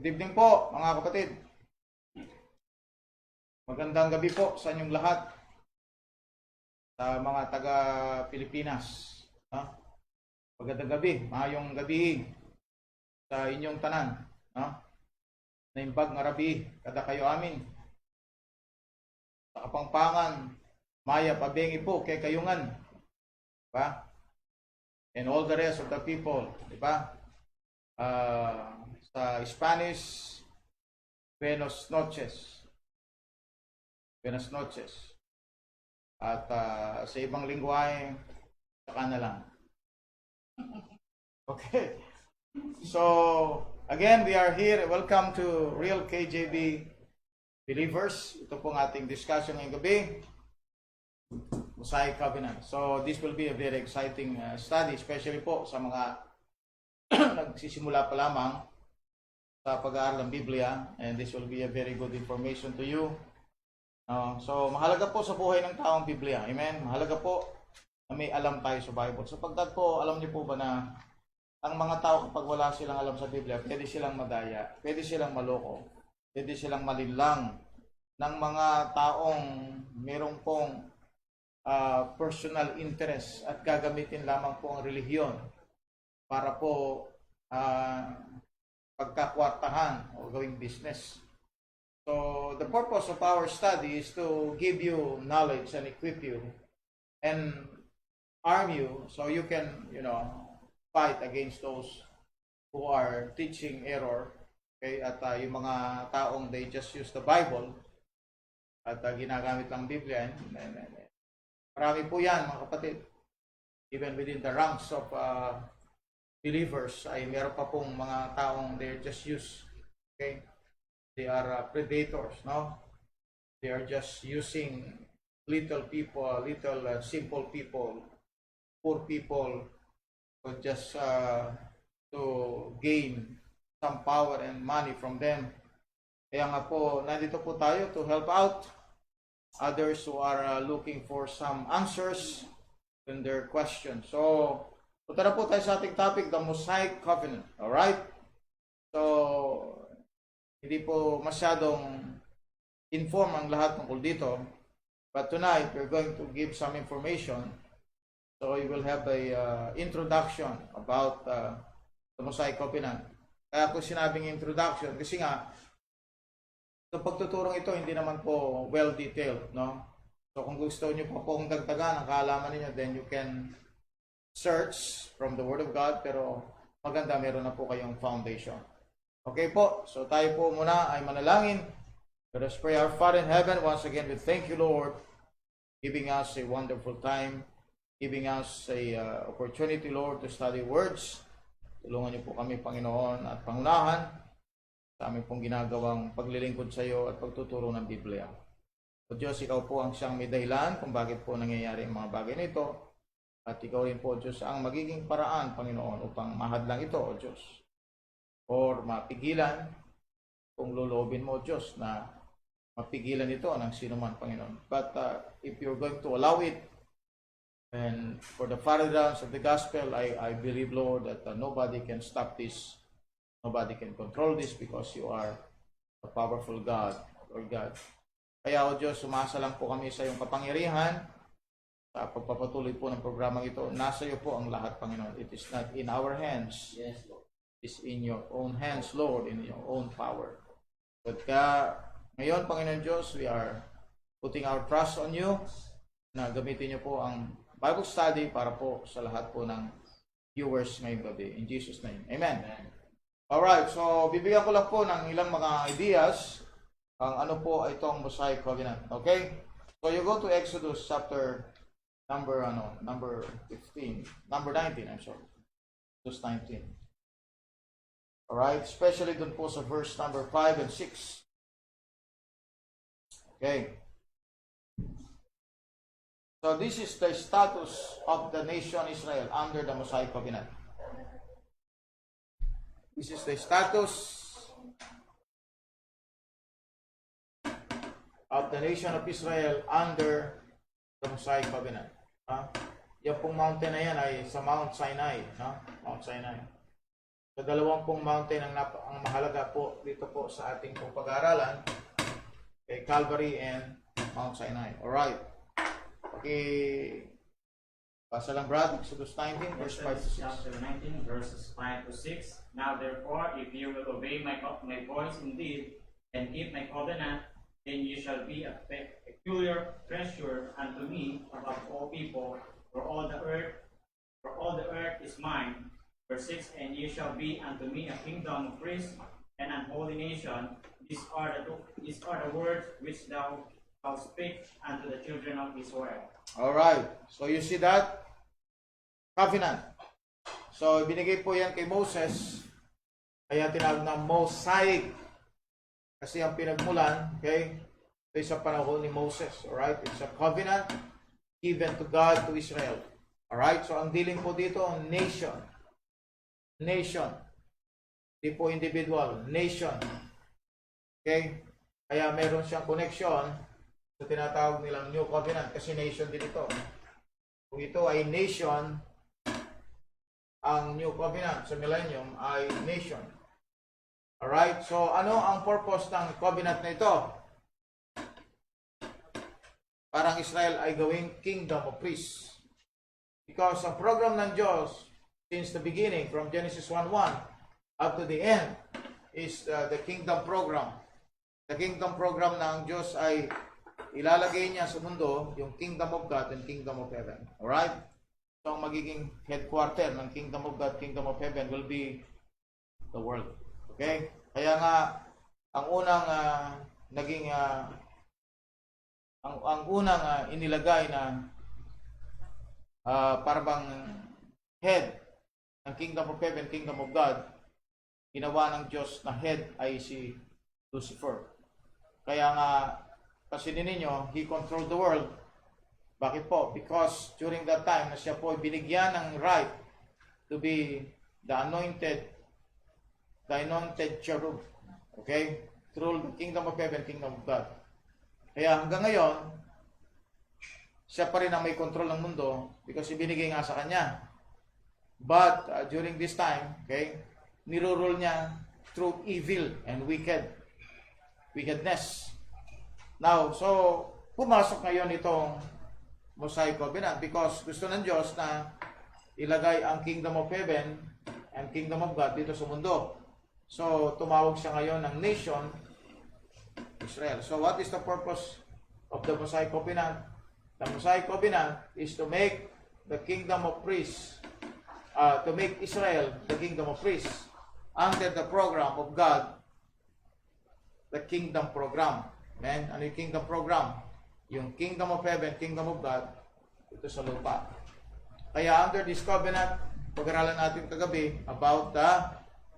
Good evening po mga kapatid. Magandang gabi po sa inyong lahat, sa mga taga Pilipinas. No? Magandang gabi, mayong gabi sa inyong tanan. No? Naimbag nga rabi, kada kayo amin. Sa kapangpangan, maya pabengi po kay kayungan. Diba? And all the rest of the people, diba? Sa Spanish, Buenos noches. Buenas noches. At sa ibang lingwahe, saka na lang. Okay. So, again, we are here. Welcome to Real KJB Believers. Ito pong ating discussion ngayong gabi. Mosaic Covenant. So, this will be a very exciting study, especially po sa mga nagsisimula pa lamang sa pag-aaral ng Biblia. And this will be a very good information to you. So, mahalaga po sa buhay ng taong Biblia. Amen? Mahalaga po na may alam tayo sa Bible. Sapagkat po, alam niyo po ba na ang mga tao kapag wala silang alam sa Biblia, pwede silang madaya, pwede silang maloko, pwede silang malinlang ng mga taong merong pong personal interest at gagamitin lamang po ang relihiyon para po pagkakwartahan o gawing business. So, the purpose of our study is to give you knowledge and equip you and arm you so you can, fight against those who are teaching error. Okay? At yung mga taong they just use the Bible at ginagamit lang Biblia. Marami po yan, mga kapatid. Even within the ranks of believers ay meron pa pong mga taong they just use. Okay? They are predators, no? They are just using little people, little simple people, poor people, just to gain some power and money from them. Kaya nga po, nandito po tayo to help out others who are looking for some answers in their questions. So, punta na po tayo sa ating topic, the Mosaic Covenant. Alright? So, hindi po masyadong inform ang lahat tungkol dito. But tonight, we're going to give some information. So we will have a introduction about the Mosaic Covenant. Kaya ko sinabing introduction kasi nga, itong pagtuturong ito hindi naman po well detailed. No? So kung gusto nyo pa pong dagdagan ang kaalaman ninyo, then you can search from the Word of God. Pero maganda, meron na po kayong foundation. Okay po, so tayo po muna ay manalangin. Let us pray. Our Father in heaven, once again we thank you, Lord, giving us a wonderful time, giving us a opportunity, Lord, to study words. Tulungan niyo po kami, Panginoon, at pangunahan sa aming pong ginagawang paglilingkod sa iyo at pagtuturo ng Biblia. O Diyos, ikaw po ang siyang may dahilan kung bakit po nangyayari ang mga bagay nito. At ikaw rin po, Diyos, ang magiging paraan, Panginoon, upang mahadlang ito, O Diyos, or mapigilan kung loloobin mo, Diyos, na mapigilan ito ng sino man, Panginoon. But if you're going to allow it, and for the furtherance of the gospel, I believe, Lord, that nobody can stop this, nobody can control this because you are a powerful God, Lord God. Kaya, O Diyos, sumasa lang po kami sa iyong kapangyarihan sa pagpapatuloy po ng programang ito. Nasa iyo po ang lahat, Panginoon. It is not in our hands. Yes, Lord. Is in your own hands, Lord, in your own power. But ngayon, Panginoon Diyos, we are putting our trust on you na gamitin niyo po ang Bible study para po sa lahat po ng viewers ngayong gabi. In Jesus' name. Amen. Alright, so bibigyan ko lang po ng ilang mga ideas ang ano po itong Mosaic Covenant. Okay? So you go to Exodus chapter number 19, I'm sorry. Exodus 19. Alright, especially dun po sa verse number 5 and 6. Okay. So this is the status of the nation Israel under the Mosaic Covenant. This is the status of the nation of Israel under the Mosaic Covenant. Yung pong mountain na yan ay sa Mount Sinai. Mount Sinai. So, 20 mountain ang mahalaga po dito po sa ating pag-aaralan, kay Calvary and Mount Sinai. Alright. Okay. Basa lang, Brad. Exodus 19, verse 5 to 6. Chapter 19, verses 5 to 6. Now therefore, if you will obey my voice indeed, and keep my covenant, then you shall be a peculiar treasure unto me above all people, for all the earth is mine. Verse 6, and you shall be unto me a kingdom of priests and an holy nation. These are the words which thou shalt speak unto the children of Israel. Alright. So you see that? Covenant. So binigay po yan kay Moses. Kaya tinawag na Mosaic. Kasi ang pinagmulan, okay, ito sa panahon ni Moses. Alright? It's a covenant given to God, to Israel. Alright? So ang dealing po dito, nation. Nation. Hindi po individual. Nation. Okay? Kaya meron siyang connection sa tinatawag nilang New Covenant kasi nation din ito. Kung ito ay nation, ang New Covenant sa Millennium ay nation. Alright? So, ano ang purpose ng covenant na ito? Parang Israel ay gawing kingdom of priests. Because ang program ng Diyos since the beginning, from Genesis 1:1 up to the end, is the kingdom program. The kingdom program ng Diyos ay ilalagay niya sa mundo yung kingdom of God and kingdom of heaven. Alright? So, ang magiging headquarter ng kingdom of God, kingdom of heaven will be the world. Okay? Kaya nga, ang unang ang unang inilagay na para bang head ng kingdom of heaven, kingdom of God, ginawa ng Diyos na head ay si Lucifer. Kaya nga, kasi ninyo, he controlled the world. Bakit po? Because during that time na siya po binigyan ng right to be the anointed cherub. Okay? Through the kingdom of heaven, kingdom of God. Kaya hanggang ngayon, siya pa rin ang may control ng mundo because ibinigay nga sa kanya. But during this time, okay, nirurule niya through evil and wickedness. Now, so, pumasok ngayon itong Mosaic Covenant because gusto ng Diyos na ilagay ang kingdom of heaven and kingdom of God dito sa mundo. So, tumawag siya ngayon ng nation, Israel. So, what is the purpose of the Mosaic Covenant? The Mosaic Covenant is to make the kingdom of priests, to make Israel the kingdom of priests under the program of God, the kingdom program. Amen? Ano yung kingdom program? Yung kingdom of heaven, kingdom of God, ito sa lupa. Kaya under this covenant, pag-aralan natin kagabi about the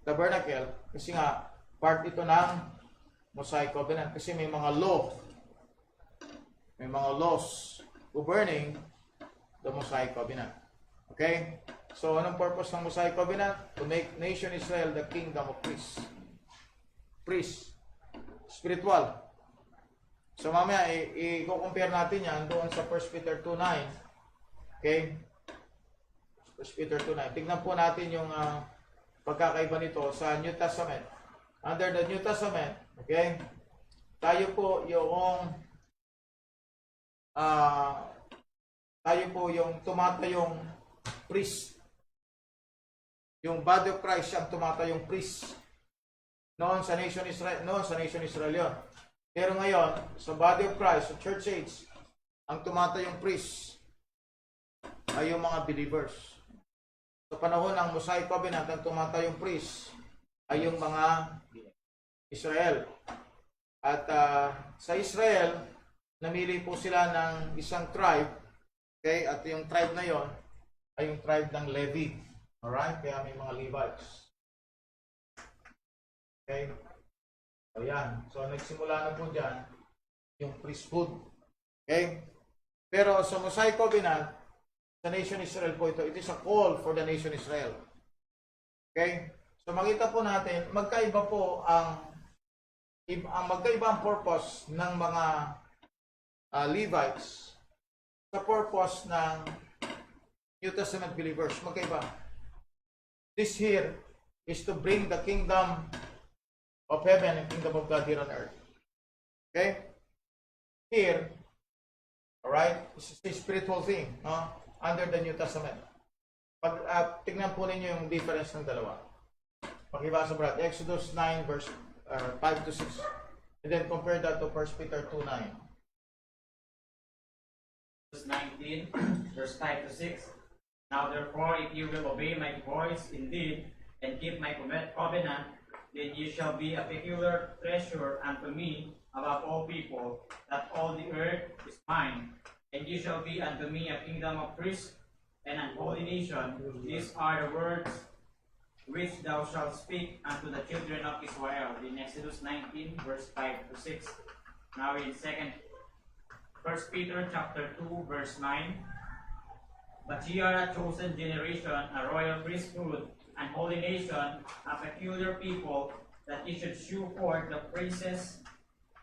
tabernacle, kasi nga, part ito ng Mosaic Covenant. Kasi may mga laws governing the Mosaic Covenant. Okay? So, anong purpose ng Mosaic Covenant? To make nation Israel the kingdom of priests. Priests. Spiritual. So mamaya, i-compare natin yan doon sa 1 Peter 2:9. Okay? 1 Peter 2:9. Tingnan po natin yung pagkakaiba nito sa New Testament. Under the New Testament, okay? Tayo po yung tumatayong priest. Yung body of Christ siyang tumatayong priest. Noon sa nation Israel yun. Pero ngayon, sa body of Christ, sa church age, ang tumatayong priest ay yung mga believers. Sa panahon ng Mosaic Covenant, ang tumatayong priest ay yung mga Israel. At sa Israel, namili po sila ng isang tribe. Okay? At yung tribe na yon ay yung tribe ng Levi. Alright? Kaya may mga Levites. Okay? Ayan. So, nagsimula na po dyan yung priesthood. Okay? Pero sa Mosaic Covenant, sa nation Israel po ito, it is a call for the nation Israel. Okay? So, makita po natin, magkaiba po ang purpose ng mga Levites sa purpose ng New Testament believers. Magkaiba. This here is to bring the kingdom of heaven and kingdom of God here on earth. Okay? Here, alright, this is a spiritual thing, no? Under the New Testament. Pag tignan po ninyo yung difference ng dalawa. Pakibasa brad, Exodus 9 verse 5 to 6. And then compare that to 1 Peter 2:9. Verse 19, verse 5 to 6. Now therefore, if you will obey my voice indeed, and keep my covenant, then you shall be a peculiar treasure unto me above all people, that all the earth is mine. And you shall be unto me a kingdom of priests and an holy nation. These are the words which thou shalt speak unto the children of Israel. In Exodus 19, verse 5 to 6. Now in 1 Peter chapter 2, verse 9. But ye are a chosen generation, a royal priesthood, an holy nation, a peculiar people, that ye should shew forth the praises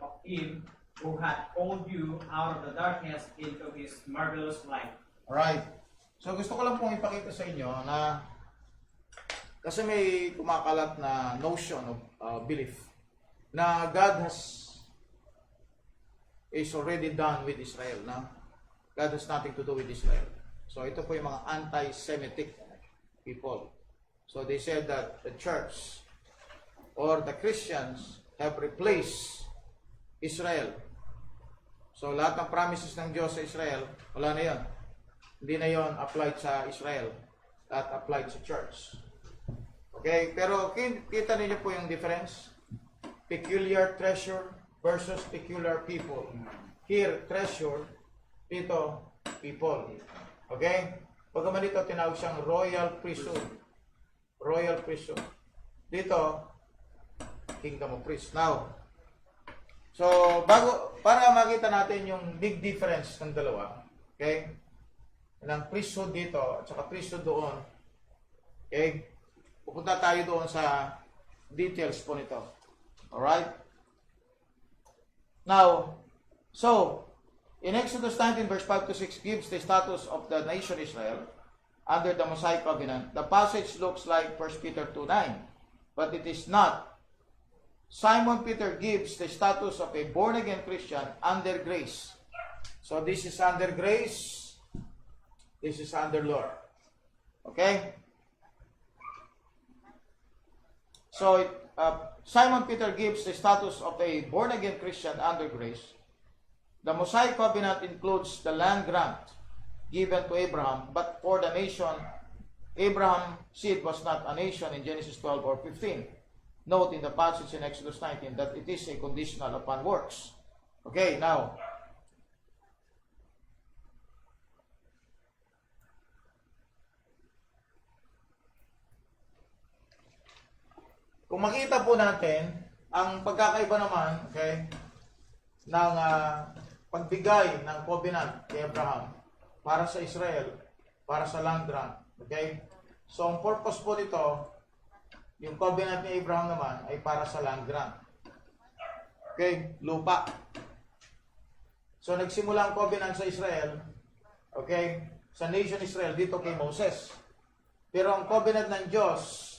of him who hath called you out of the darkness into his marvelous light. Alright. So gusto ko lang pong ipakita sa inyo na kasi may kumakalat na notion of belief na God is already done with Israel. Na God has nothing to do with Israel. So ito po yung mga anti-Semitic people. So they said that the church or the Christians have replaced Israel. So lahat ng promises ng Diyos sa Israel, wala na yan. Hindi na yon applied sa Israel. That applied sa church. Okay? Pero kita niyo po yung difference. Peculiar treasure versus peculiar people. Here, treasure. Dito, people. Okay? Pagkaman dito, tinawag siyang royal priesthood. Royal priesthood. Dito, kingdom of priests. Now, so, para makita natin yung big difference ng dalawa, okay? Ng priesthood dito at saka priesthood doon, okay? Pupunta tayo doon sa details po nito. Alright? Now, so, in Exodus 19 verse 5 to 6 gives the status of the nation Israel under the Mosaic covenant. The passage looks like 1 Peter 2:9, but it is not. Simon Peter gives the status of a born-again Christian under grace. So this is under grace, this is under law. Okay? So Simon Peter gives the status of a born-again Christian under grace. The Mosaic covenant includes the land grant given to Abraham, but for the nation, Abraham's seed was not a nation in Genesis 12 or 15. Note in the passage in Exodus 19 that it is a conditional upon works. Okay, now, kung makita po natin, ang pagkakaiba naman, okay, ng pagbigay ng covenant kay Abraham para sa Israel, para sa land grant. Okay? So, ang purpose po nito, yung covenant ni Abraham naman ay para sa land grant. Okay? Lupa. So, nagsimula ang covenant sa Israel, okay, sa nation Israel, dito kay Moses. Pero ang covenant ng Diyos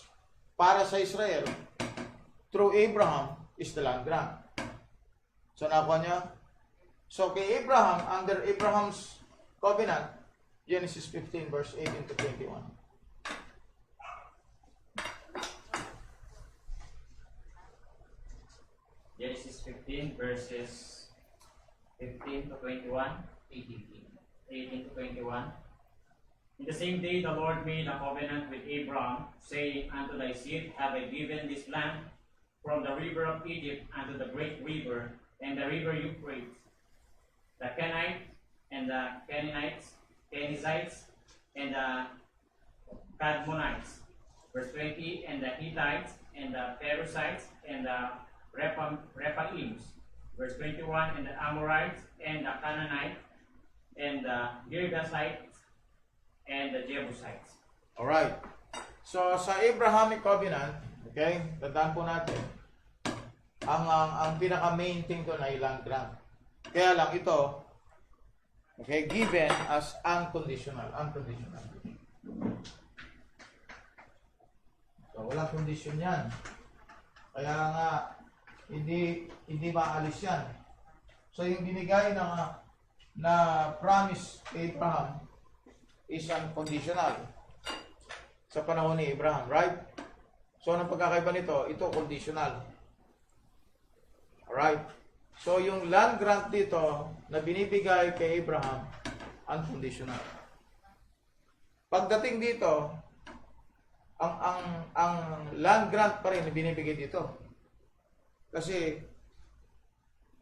para sa Israel, through Abraham, is the land grant. So, nakuha niya? So, kay Abraham, under Abraham's covenant, Genesis 15 verse 18 to 21. Genesis 15 verses 15 to 21. 18 to 21. In the same day the Lord made a covenant with Abram, saying, Unto thy seed have I given this land, from the river of Egypt unto the great river, and the river Euphrates, the Canaanites, and the Kenizzites, and the Kadmonites. Verse 20, and the Hittites, and the Perizzites, and the Rephaims. Verse 21, and the Amorites, and the Canaanites, and the Girgashites, and the Jebusites. Alright. So, sa Abrahamic covenant, okay, tandaan po natin, ang pinaka-main thing doon ay land grant. Kaya lang ito, okay, given as unconditional. Unconditional. So, So, walang kondisyon yan. Kaya nga, hindi maalis yan. So, yung binigay na promise kay Abraham is unconditional sa panahon ni Abraham, right? So, anong pagkakaiba nito? Ito, conditional. Alright? So, yung land grant dito na binibigay kay Abraham, unconditional. Pagdating dito, ang land grant pa rin na binibigay dito. Kasi,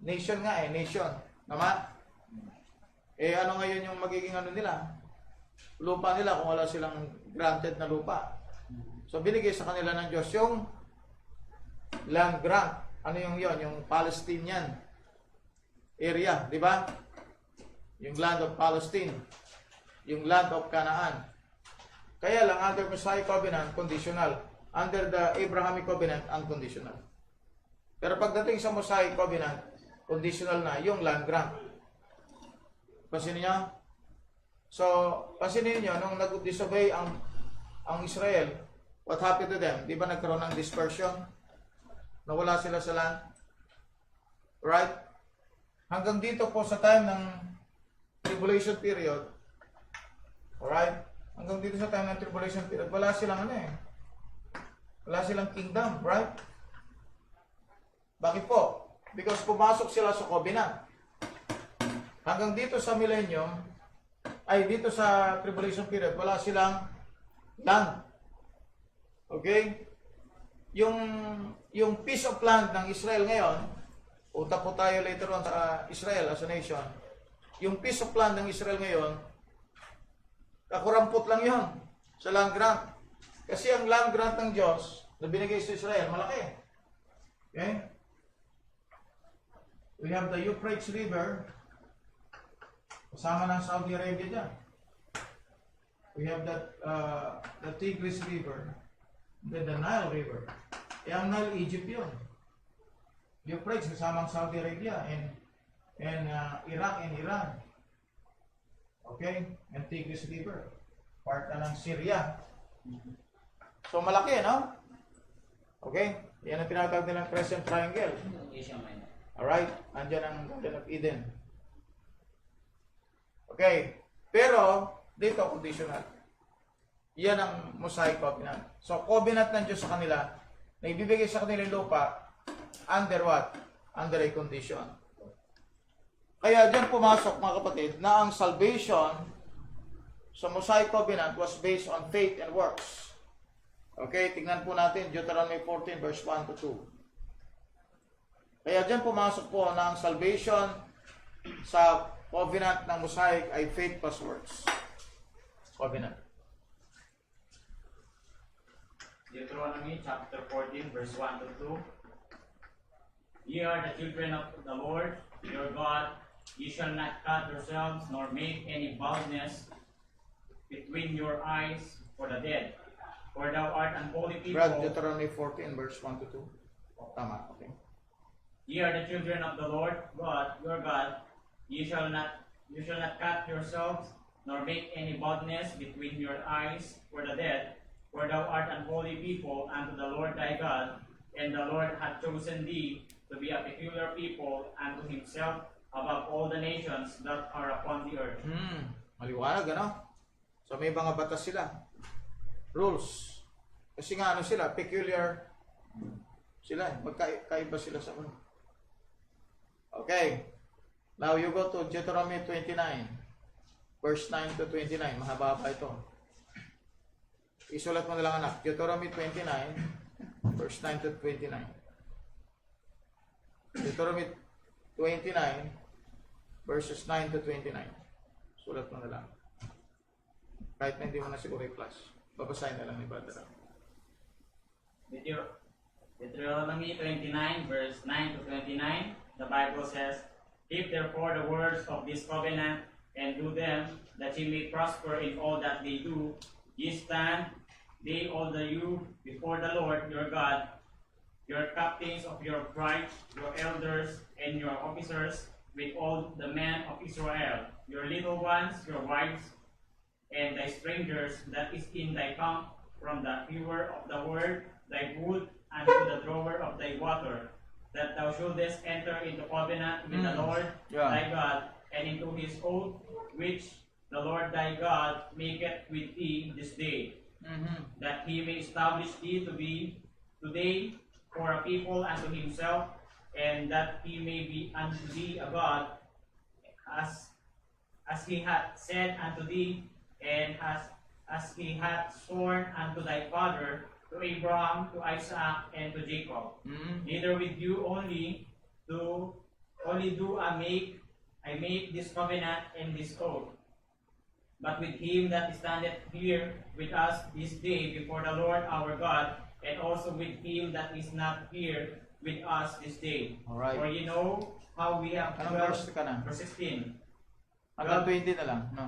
nation nga nation. Naman? Ano ngayon yung magiging ano nila? Lupa nila kung wala silang granted na lupa. So, binigay sa kanila ng Diyos yung land grant. Ano yung yon? Yung Palestinian area, di ba? Yung land of Palestine. Yung land of Canaan. Kaya lang, under Mosaic Covenant, conditional. Under the Abrahamic Covenant, unconditional. Pero pagdating sa Mosaic Covenant, conditional na yung land grant. Pansinin niyo? So, pansinin niyo, nung nag-disobey ang Israel, what happened to them? Di ba nagkaroon ng dispersion? Nawala sila sa land? Right? Hanggang dito po sa time ng tribulation period, alright? Hanggang dito sa time ng tribulation period, wala silang wala silang kingdom, right? Bakit po? Because pumasok sila sa covenant. Hanggang dito sa millennium, dito sa tribulation period, wala silang land. Okay? Yung piece of land ng Israel ngayon, utak po tayo later on sa Israel as a nation. Yung piece of land ng Israel ngayon, kakurampot lang yon sa land grant. Kasi ang land grant ng Diyos na binigay sa Israel, malaki. Okay? We have the Euphrates River, kasama ng Saudi Arabia dyan. We have the Tigris River, then the Nile River. Ang Nile, Egypt yun. Euphrates, kasama ng Saudi Arabia and Iraq and Iran. Okay? And Tigris River. Part na ng Syria. So, malaki, no? Okay? Yan ang tinatawag nilang Crescent Triangle. Alright? Andyan ang Garden of Eden. Okay? Pero, dito, conditional. Yan ang Mosaic Covenant. So, covenant ng Diyos sa kanila, na ibibigay sa kanila yung lupa, under what? Under a condition. Kaya dyan pumasok, mga kapatid, na ang salvation sa Mosaic Covenant was based on faith and works. Okay, tingnan po natin Deuteronomy 14 verse 1 to 2. Kaya dyan pumasok po na ang salvation sa covenant ng Mosaic ay faith plus works. Covenant. Deuteronomy chapter 14 verse 1 to 2. Ye are the children of the Lord your God. Ye shall not cut yourselves, nor make any baldness between your eyes for the dead. For thou art an holy people. Brad, Deuteronomy 14 verse 1 to 2. Tama, okay. Ye are the children of the Lord God, your God. You shall not cut yourselves, nor make any baldness between your eyes for the dead. For thou art an holy people unto the Lord thy God, and the Lord hath chosen thee to be a peculiar people unto himself above all the nations that are upon the earth. Maliwanag, ano? So may mga batas sila. Rules. Kasi nga ano sila, peculiar sila. Magkaiba sila sa ano. Okay. Now you go to Deuteronomy 29, verse 9 to 29. Mahaba pa ito. Isulat mo na lang, anak. Deuteronomy 29, verse 9 to 29. Deuteronomy 29, verses 9 to 29. Sulat mo na lang. Kahit na hindi mo na siguro i-flash. Babasahin na lang ni Brother. Deuteronomy 29, verse 9 to 29. The Bible says, keep therefore the words of this covenant, and do them, that ye may prosper in all that they do. Ye stand, they all the you, before the Lord your God, your captains of your tribes, your elders, and your officers, with all the men of Israel, your little ones, your wives, and thy strangers that is in thy camp, from the hearer of the word thy wood and to the drawer of thy water, that thou shouldest enter into covenant with the Lord thy God, and into his oath which the Lord thy God maketh with thee this day, that he may establish thee to be today for a people unto himself, and that he may be unto thee a God, as he hath said unto thee, and as he hath sworn unto thy father, to Abraham, to Isaac, and to Jacob. Neither with you only do I make this covenant and this oath, but with him that standeth here with us this day before the Lord our God, and also with him that is not here with us this day. Alright. For you know how we have Anong dwelt, verse ka na? verse 16, Hanggang 20 na lang. No?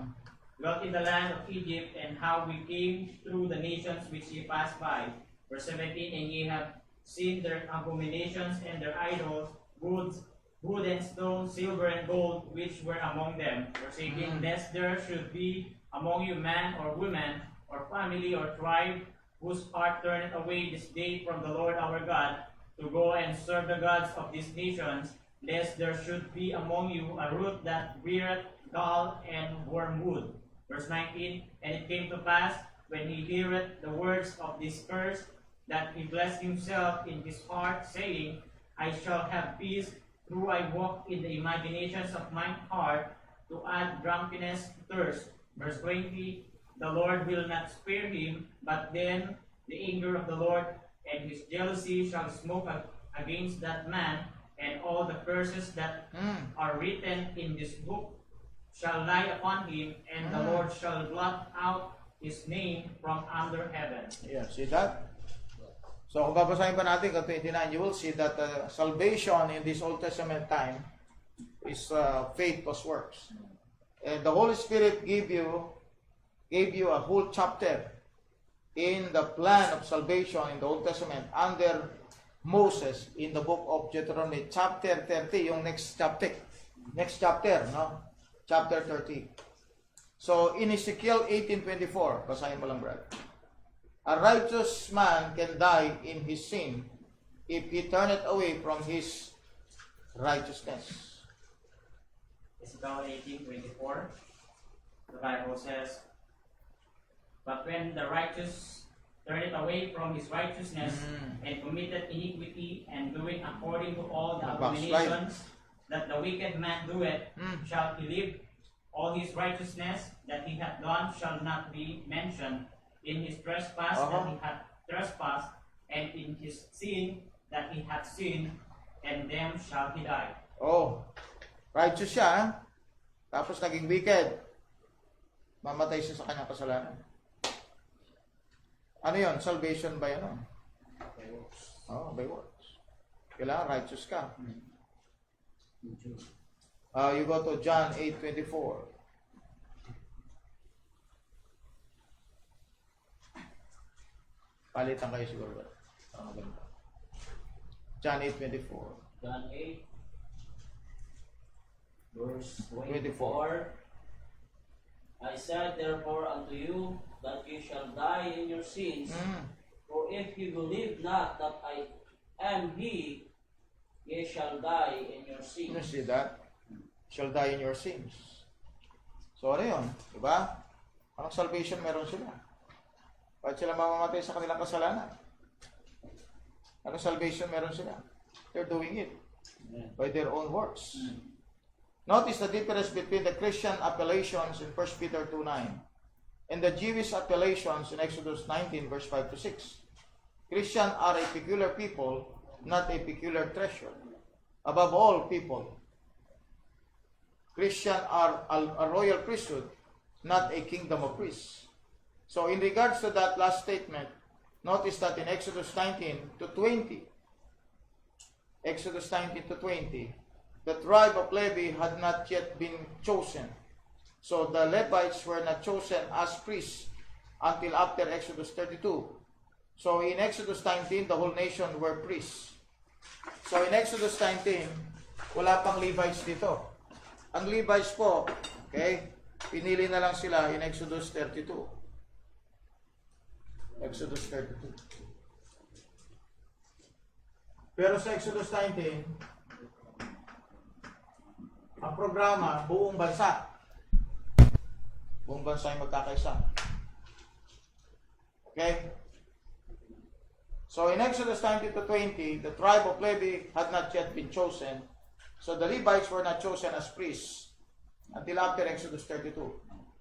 dwelt in the land of Egypt, and how we came through the nations which ye passed by. Verse 17, and ye have seen their abominations and their idols, wood and stone, silver and gold, which were among them. Verse 18, lest there should be among you man or woman, or family or tribe, whose heart turneth away this day from the Lord our God, to go and serve the gods of these nations, lest there should be among you a root that beareth gall and wormwood. Verse 19, and it came to pass, when he heareth the words of this curse, that he blessed himself in his heart, saying, I shall have peace, though I walk in the imaginations of mine heart, to add drunkenness to thirst. Verse 20, the Lord will not spare him, but then the anger of the Lord and his jealousy shall smoke against that man, and all the curses that are written in this book shall lie upon him, and the Lord shall blot out his name from under heaven. Yeah, see that? So kung babasahin pa natin ka 29, you will see that salvation in this Old Testament time is faith plus works. And the Holy Spirit gave you a whole chapter in the plan of salvation in the Old Testament under Moses in the book of Deuteronomy, chapter 30, yung next chapter, no? Chapter 30. So in Ezekiel 18:24, basahin mo lang, Brad. A righteous man can die in his sin if he turneth away from his righteousness. Ezekiel 18:24, the Bible says, but when the righteous turneth away from his righteousness and committed iniquity, and doing according to all the abominations that the wicked man doeth, shall he live? All his righteousness that he hath done shall not be mentioned. In his trespass that he hath trespassed, and in his sin that he hath sinned, and them shall he die. Oh, righteous siya, ha? Tapos naging wicked. Mamatay siya sa kanyang kasalanan. Ano yun? Salvation by ano? By works. Oh, by works. Kailangan righteous ka. You go to John 8:24. Palitan kayo siguro ba? John 8:24. John 8, verse 24. 24. I said therefore unto you that you shall die in your sins, for if you believe not that I am He, ye shall die in your You sins. see that? Shall die in your sins. So ano yun? Diba? Anong salvation meron sila? Bakit sila mamamatay sa kanilang kasalanan? Anong salvation meron sila? They're doing it by their own works. Notice the difference between the Christian appellations in 1 Peter 2:9 and the Jewish appellations in Exodus 19 verse 5 to 6. Christians are a peculiar people, not a peculiar treasure. Above all people, Christians are a royal priesthood, not a kingdom of priests. So in regards to that last statement, notice that in Exodus 19 to 20, the tribe of Levi had not yet been chosen. So the Levites were not chosen as priests until after Exodus 32. So in Exodus 19, the whole nation were priests. So in Exodus 19, wala pang Levites dito. Ang Levites po, okay, pinili na lang sila in Exodus 32. Exodus 32. Pero sa Exodus 19, ang programa, buong bansa. Buong bansa ay magkakaisa. Okay? So in Exodus 19 to 20, the tribe of Levi had not yet been chosen. So the Levites were not chosen as priests until after Exodus 32.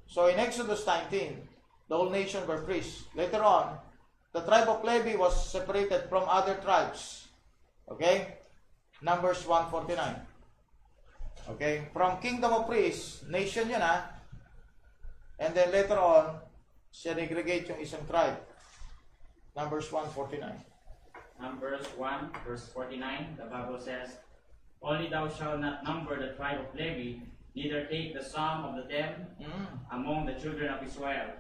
So in Exodus 19, the whole nation were priests. Later on, the tribe of Levi was separated from other tribes. Okay? Numbers 149. Okay? From kingdom of priests, nation yun ha. And then later on, segregate yung isang tribe. Numbers 149. Numbers 1, verse 49, the Bible says, Only thou shalt not number the tribe of Levi, neither take the sum of the them among the children of Israel.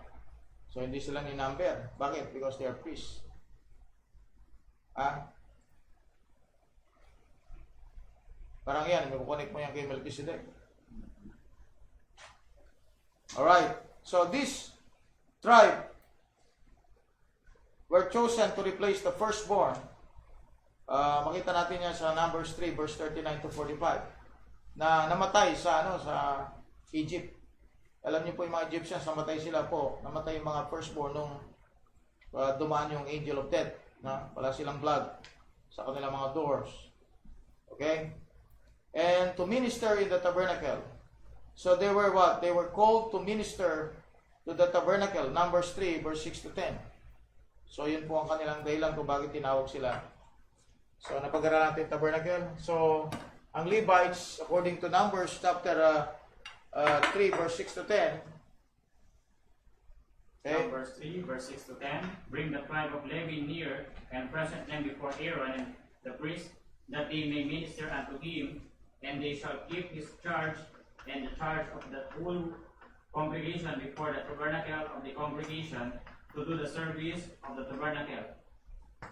So hindi sila ni-number. Bakit? Because they are priests. Ah? Parang yan, may kukonek mo yan kay Melchizedek. Alright. So this tribe were chosen to replace the firstborn. Makita natin yan sa Numbers 3 verse 39 to 45 na namatay sa sa Egypt. Alam niyo po yung mga Egyptians, namatay sila po. Namatay yung mga firstborn nung dumaan yung angel of death. Wala silang blood sa kanilang mga doors. Okay? And to minister in the tabernacle. So they were what? They were called to minister to the tabernacle. Numbers 3 verse 6 to 10. So, yun po ang kanilang dahilan kung bakit tinawag sila. So, napag-aralan natin tabernacle. So, ang Levites, according to Numbers chapter 3, verse 6 to 10. Okay? Numbers 3, verse 6 to 10, Bring the tribe of Levi near, and present them before Aaron and the priest, that they may minister unto him, and they shall keep his charge, and the charge of the whole congregation before the tabernacle of the congregation, to do the service of the tabernacle.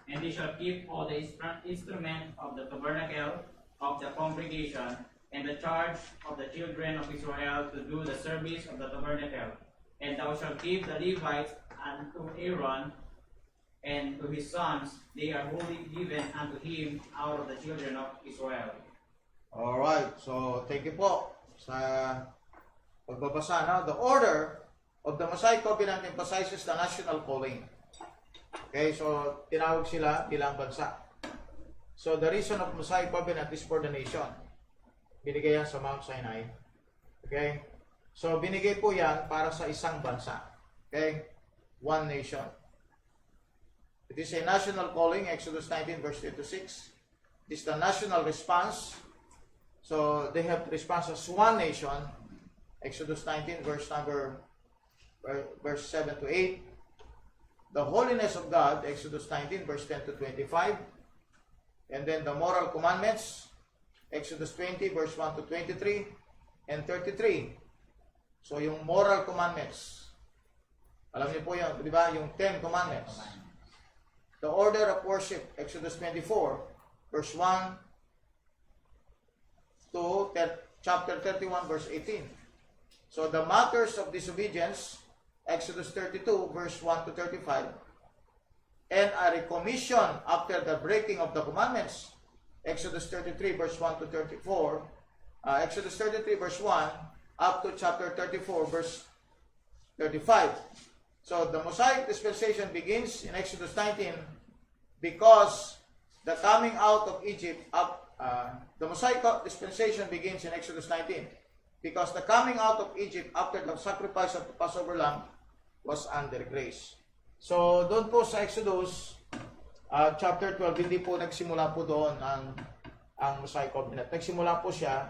And they shall keep all the instruments of the tabernacle of the congregation, and the charge of the children of Israel to do the service of the tabernacle. And thou shalt give the Levites unto Aaron and to his sons, they are wholly given unto him out of the children of Israel. Alright. So, thank you po sa pagbabasa. Now, the order of the Mosaic Covenant emphasizes the national calling. Okay, so tinawag sila bilang bansa. So the reason of Mosaic Covenant is for the nation. Binigay yan sa Mount Sinai. Okay? So binigay po yan para sa isang bansa. Okay? One nation. It is a national calling, Exodus 19 verse 3 to 6. It is the national response. So they have response as one nation. Exodus 19 verse 7 to 8. The holiness of God, Exodus 19, verse 10 to 25. And then the moral commandments, Exodus 20, verse 1 to 23 and 33. So yung moral commandments, alam niyo po yun, di ba? Yung 10 commandments. The order of worship, Exodus 24, verse 1 to chapter 31, verse 18. So the matters of disobedience, Exodus 32, verse 1 to 35, and a recommission after the breaking of the commandments, Exodus 33, verse 1 to 34, Exodus 33, verse 1, up to chapter 34, verse 35. So the Mosaic dispensation begins in Exodus 19 because the coming out of Egypt, the Mosaic dispensation begins in Exodus 19 because the coming out of Egypt after the sacrifice of the Passover lamb was under grace. So, doon po sa Exodus, chapter 12, hindi po nagsimula po doon ang Mosaic Covenant. Nagsimula po siya,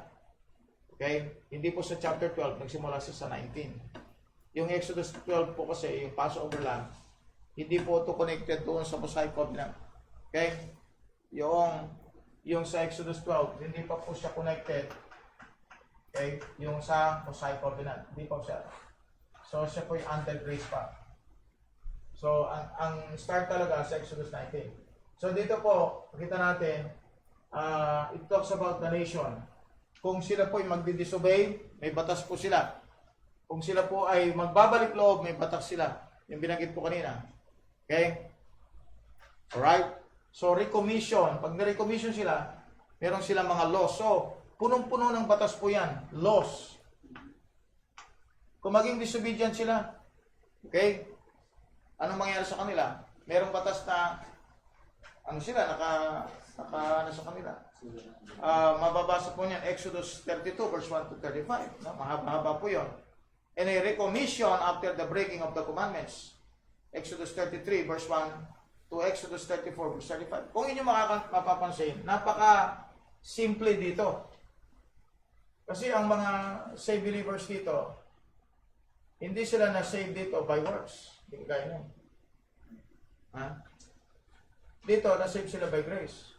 okay? Hindi po sa chapter 12, nagsimula siya sa 19. Yung Exodus 12 po kasi, yung Passover lamb, hindi po ito connected doon sa Mosaic Covenant. Okay? Yung sa Exodus 12, hindi pa po siya connected. Okay? Yung sa Mosaic Covenant, hindi pa siya. So, siya po yung under grace pa. So, ang start talaga sa Exodus 19. So, dito po, makita natin, it talks about the nation. Kung sila po ay magdi-disobey, may batas po sila. Kung sila po ay magbabalik loob, may batas sila. Yung binanggit po kanina. Okay? Alright? So, recommission. Pag na-recommission sila, meron silang mga laws. So, punong-puno ng batas po yan. Laws. Kung maging disobedient sila, okay? Anong mangyayari sa kanila? Merong batas na, ano sila, ano sa kanila? Mababasa po niyan, Exodus 32, verse 1 to 35. No? Mahaba-haba po yun. And a recommission after the breaking of the commandments. Exodus 33, verse 1 to Exodus 34, verse 35. Kung inyo mapapansin, napaka-simple dito. Kasi ang mga saved believers dito, hindi sila na-save dito by works. Hindi kaya nun. Ha? Dito, na-save sila by grace.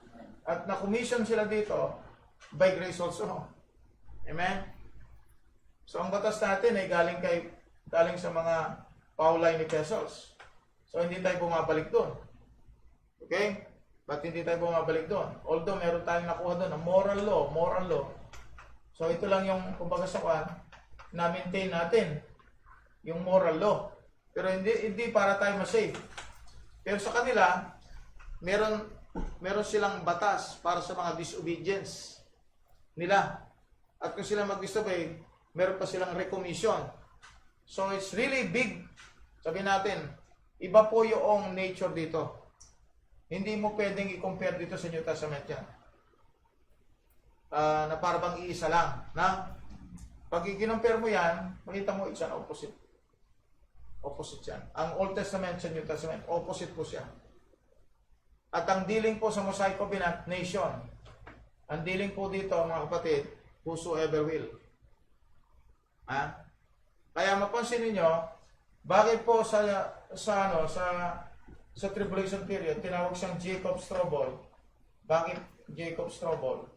At na-commission sila dito by grace also. Amen? So, ang batas natin ay galing sa mga Pauline epistles. So, hindi tayo bumabalik doon. Okay? Ba't hindi tayo bumabalik doon? Although, meron tayong nakuha doon, ang moral law. So, ito lang yung, kumbaga sa kwan, na-maintain natin yung moral law. Pero hindi para tayo ma-save. Pero sa kanila, meron silang batas para sa mga disobedience nila. At kung sila mag-disobey, meron pa silang recommission. So, it's really big. Sabi natin, iba po yung nature dito. Hindi mo pwedeng i-compare dito sa New Testament yan. Na parang iisa lang. Na? Pag i-compare mo yan, makita mo it's an opposite. Opposite yan. Ang Old Testament sa New Testament, opposite po siya. At ang dealing po sa Mosaic Covenant, nation. Ang dealing po dito, mga kapatid, whosoever will. Ha? Kaya mapansin niyo, bakit po sa tribulation period, tinawag siyang Jacob's trouble. Bakit Jacob's trouble?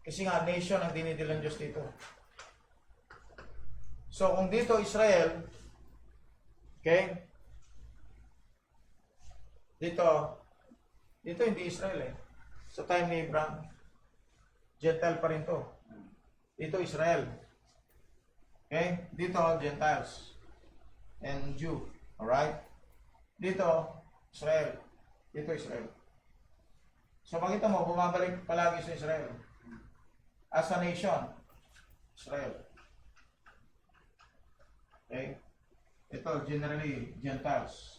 Kasi nga, nation ang dinidilang Diyos dito. So, kung dito Israel, okay? Dito hindi Israel eh. Sa time ni Abraham, Gentile pa rin to. Dito Israel. Okay? Dito Gentiles and Jew. Alright? Dito Israel. Dito Israel. So, makita mo, bumabalik palagi sa Israel. As a nation, Israel. Okay? Ito, generally, Gentiles.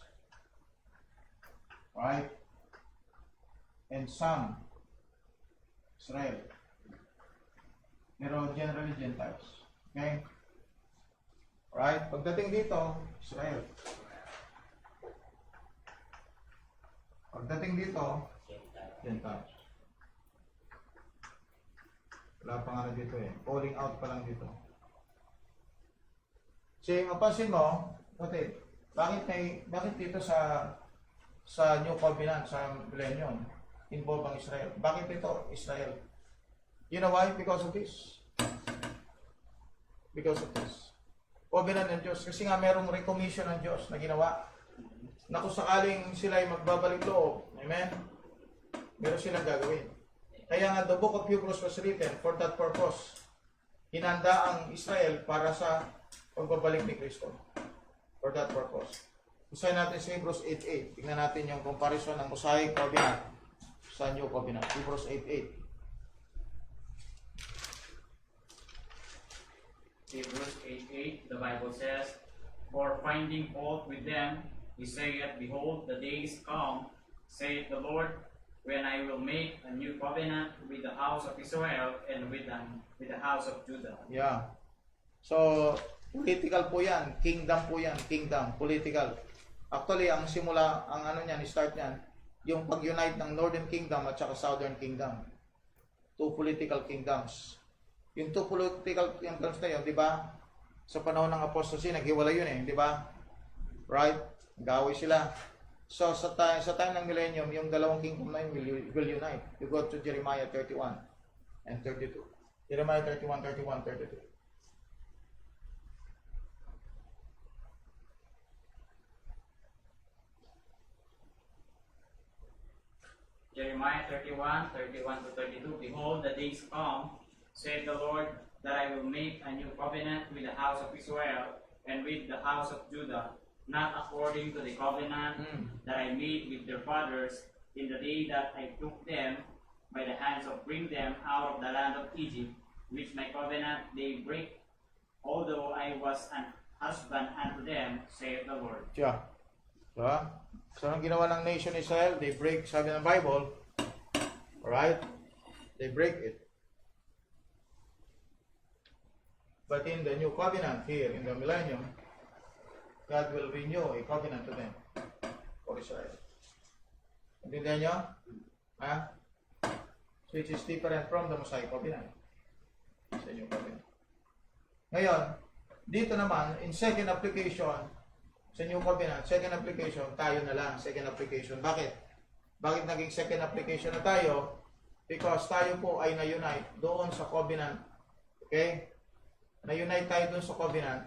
Right? And some, Israel. Pero generally, Gentiles. Okay? Right? Pagdating dito, Israel. Pagdating dito, Gentiles. Wala pa nga na dito eh. Calling out pa lang dito. Kasi mapansin mo, bakit dito sa New Covenant, sa Millennium, involve ang Israel? Bakit ito, Israel? You know why? Because of this. Because of this. Covenant ng Diyos. Kasi nga merong recommission ng Diyos na ginawa. Na kung sakaling sila ay magbabalik loob, amen? Meron silang gagawin. Kaya nga, the book of Hebrews was written for that purpose. Hinanda ang Israel para sa pagbabalik ni Kristo. For that purpose. Usahin natin sa Hebrews 8:8. Tingnan natin yung comparison ng Mosaic Covenant sa New Covenant. Hebrews 8:8. Hebrews 8:8, the Bible says, "For finding fault with them, he saith, Behold, the days come, saith the Lord, when I will make a new covenant with the house of Israel and with the house of Judah." Yeah. So, political po yan. Kingdom po yan. Kingdom. Political. Actually, ang simula, ang ano niyan, start niyan, yung pag-unite ng Northern Kingdom at saka Southern Kingdom. Two political kingdoms. Yung two political kingdoms na yun, di ba? Sa panahon ng apostasy, naghiwalay yun eh, di ba? Right? Gaway sila. So, sa time ng millennium, yung dalawang kingdom na yun will unite. You go to Jeremiah 31 and 32. Jeremiah 31, 31, 32. Jeremiah 31, 31 to 32, "Behold, the days come, saith the Lord, that I will make a new covenant with the house of Israel and with the house of Judah, not according to the covenant that I made with their fathers in the day that I took them by the hands of bring them out of the land of Egypt, which my covenant they break, although I was an husband unto them, saith the Lord. Siya. Diba? So, ang ginawa ng nation Israel, they break, sabi ng Bible, alright? They break it. But in the new covenant here, in the millennium, God will renew a covenant to them for Israel. Intindihan nyo? Ha? Which is different from the Mosaic covenant. Sa new covenant. Ngayon, dito naman, in second application, sa new covenant, second application, tayo na lang, second application. Bakit? Bakit naging second application na tayo? Because tayo po ay na-unite doon sa covenant. Okay? Na-unite tayo doon sa covenant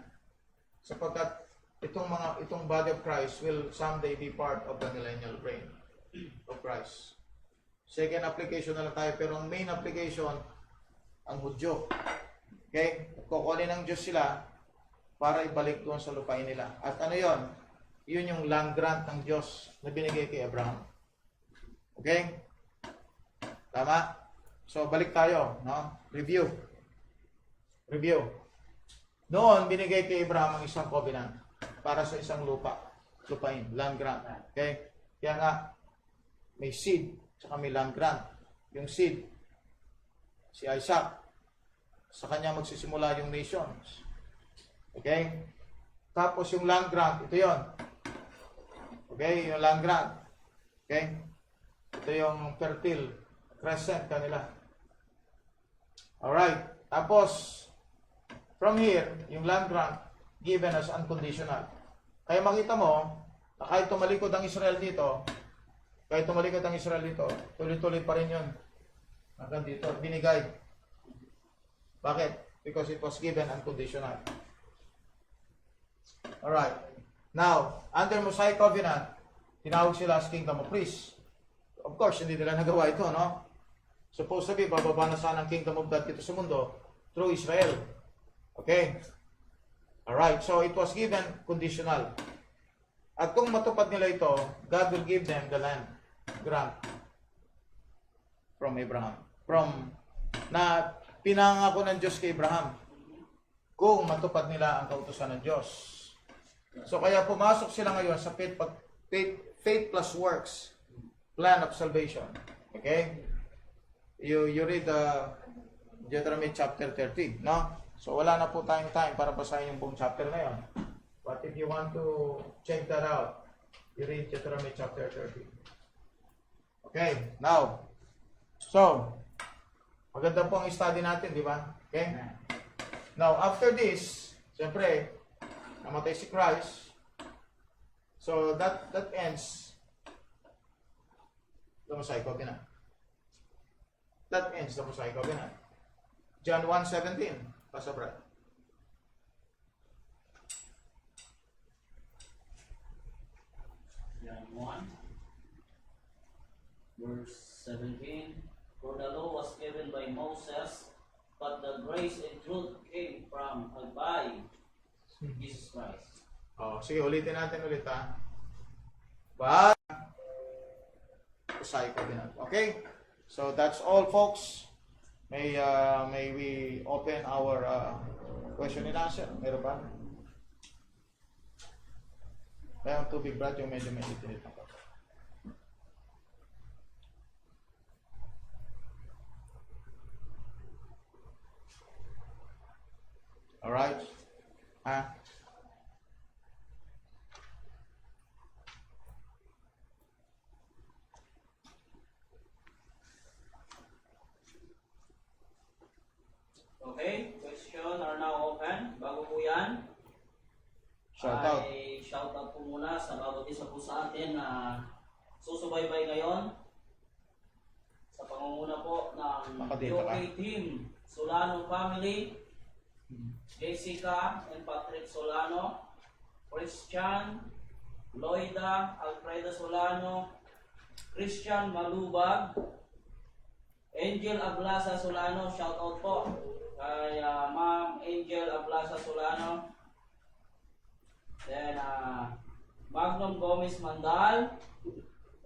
sapagkat itong body of Christ will someday be part of the millennial reign of Christ. Second application na lang tayo, pero ang main application, ang Hudyo. Okay? Kukunin ng Diyos sila para ibalik doon sa lupain nila. At ano yon? Yun yung land grant ng Diyos na binigay kay Abraham. Okay? Tama? So, balik tayo. No? Review. Noon, binigay kay Abraham ang isang covenant para sa isang lupain, land grant. Okay? Kaya nga, may seed, saka may land grant. Yung seed, si Isaac, sa kanya magsisimula yung nations. Okay? Tapos yung land grant, ito yon. Okay? Yung land grant. Okay? Ito yung fertile crescent kanila. Alright. Tapos, from here, yung land grant, given as unconditional. Kaya makita mo, na kahit tumalikod ang Israel dito, tuloy-tuloy pa rin yun. Hanggang dito, binigay. Bakit? Because it was given unconditional. Alright. Now, under Mosaic Covenant, tinawag sila as Kingdom of Priests. Of course, hindi nila nagawa ito, no? Supposed to be, bababa na sana ang Kingdom of God dito sa mundo through Israel. Okay? Alright, so it was given conditional. At kung matupad nila ito, God will give them the land grant from Abraham. Na pinangako ng Diyos kay Abraham. Kung matupad nila ang kautusan ng Diyos. So kaya pumasok sila ngayon sa faith plus works plan of salvation. Okay? You read Deuteronomy chapter 30, no? So wala na po tayong time para basahin yung buong chapter na yun. But if you want to check that out, you read Deuteronomy chapter 30. Okay, now, so, maganda po ang study natin, di ba? Okay? Now, after this, siyempre, namatay si Christ. So, that ends the Mosaic Covenant. That ends the Mosaic Covenant. John 1:17, Pastor Brad. John 1, verse 17. For the law was given by Moses, but the grace and truth came from by Jesus Christ. Oh, sige, ulitin natin ulit ha. But, Mosaic Covenant. Okay? So, that's all, folks. May we open our question and answer? Meron ba? Kaya ang tubig, Brad, yung medyo itinit na pa. Alright? Ha? Okay, question are now open. Bago po yan, Shout out. ay shout out po muna sa bawat isa po sa atin na susubaybay ngayon sa pangunguna po ng Makadita ka. UK team, Solano family, Jessica and Patrick Solano, Christian, Loida, Alfredo Solano, Christian Malubag, Angel Ablasa Solano, shout out po kay Ma'am Angel Ablasa Solano. Then Magnum Gomez Mandal,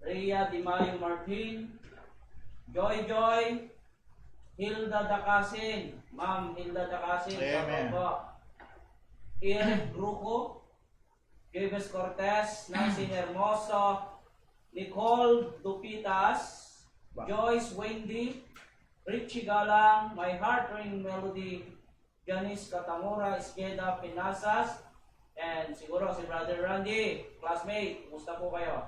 Rhea Di Mayo Martin, Joy Joy, Hilda Dakasin, Ma'am Hilda Dakasin, Amen. Eric Gruco, Javes Cortez, Nancy Hermoso, Nicole Dupitas, Joyce Wendy, Richie Galang, My Heart Ring Melody, Janice Katamura, Esqueda Pinasas, and siguro si Brother Randy, classmate, kumusta po kayo?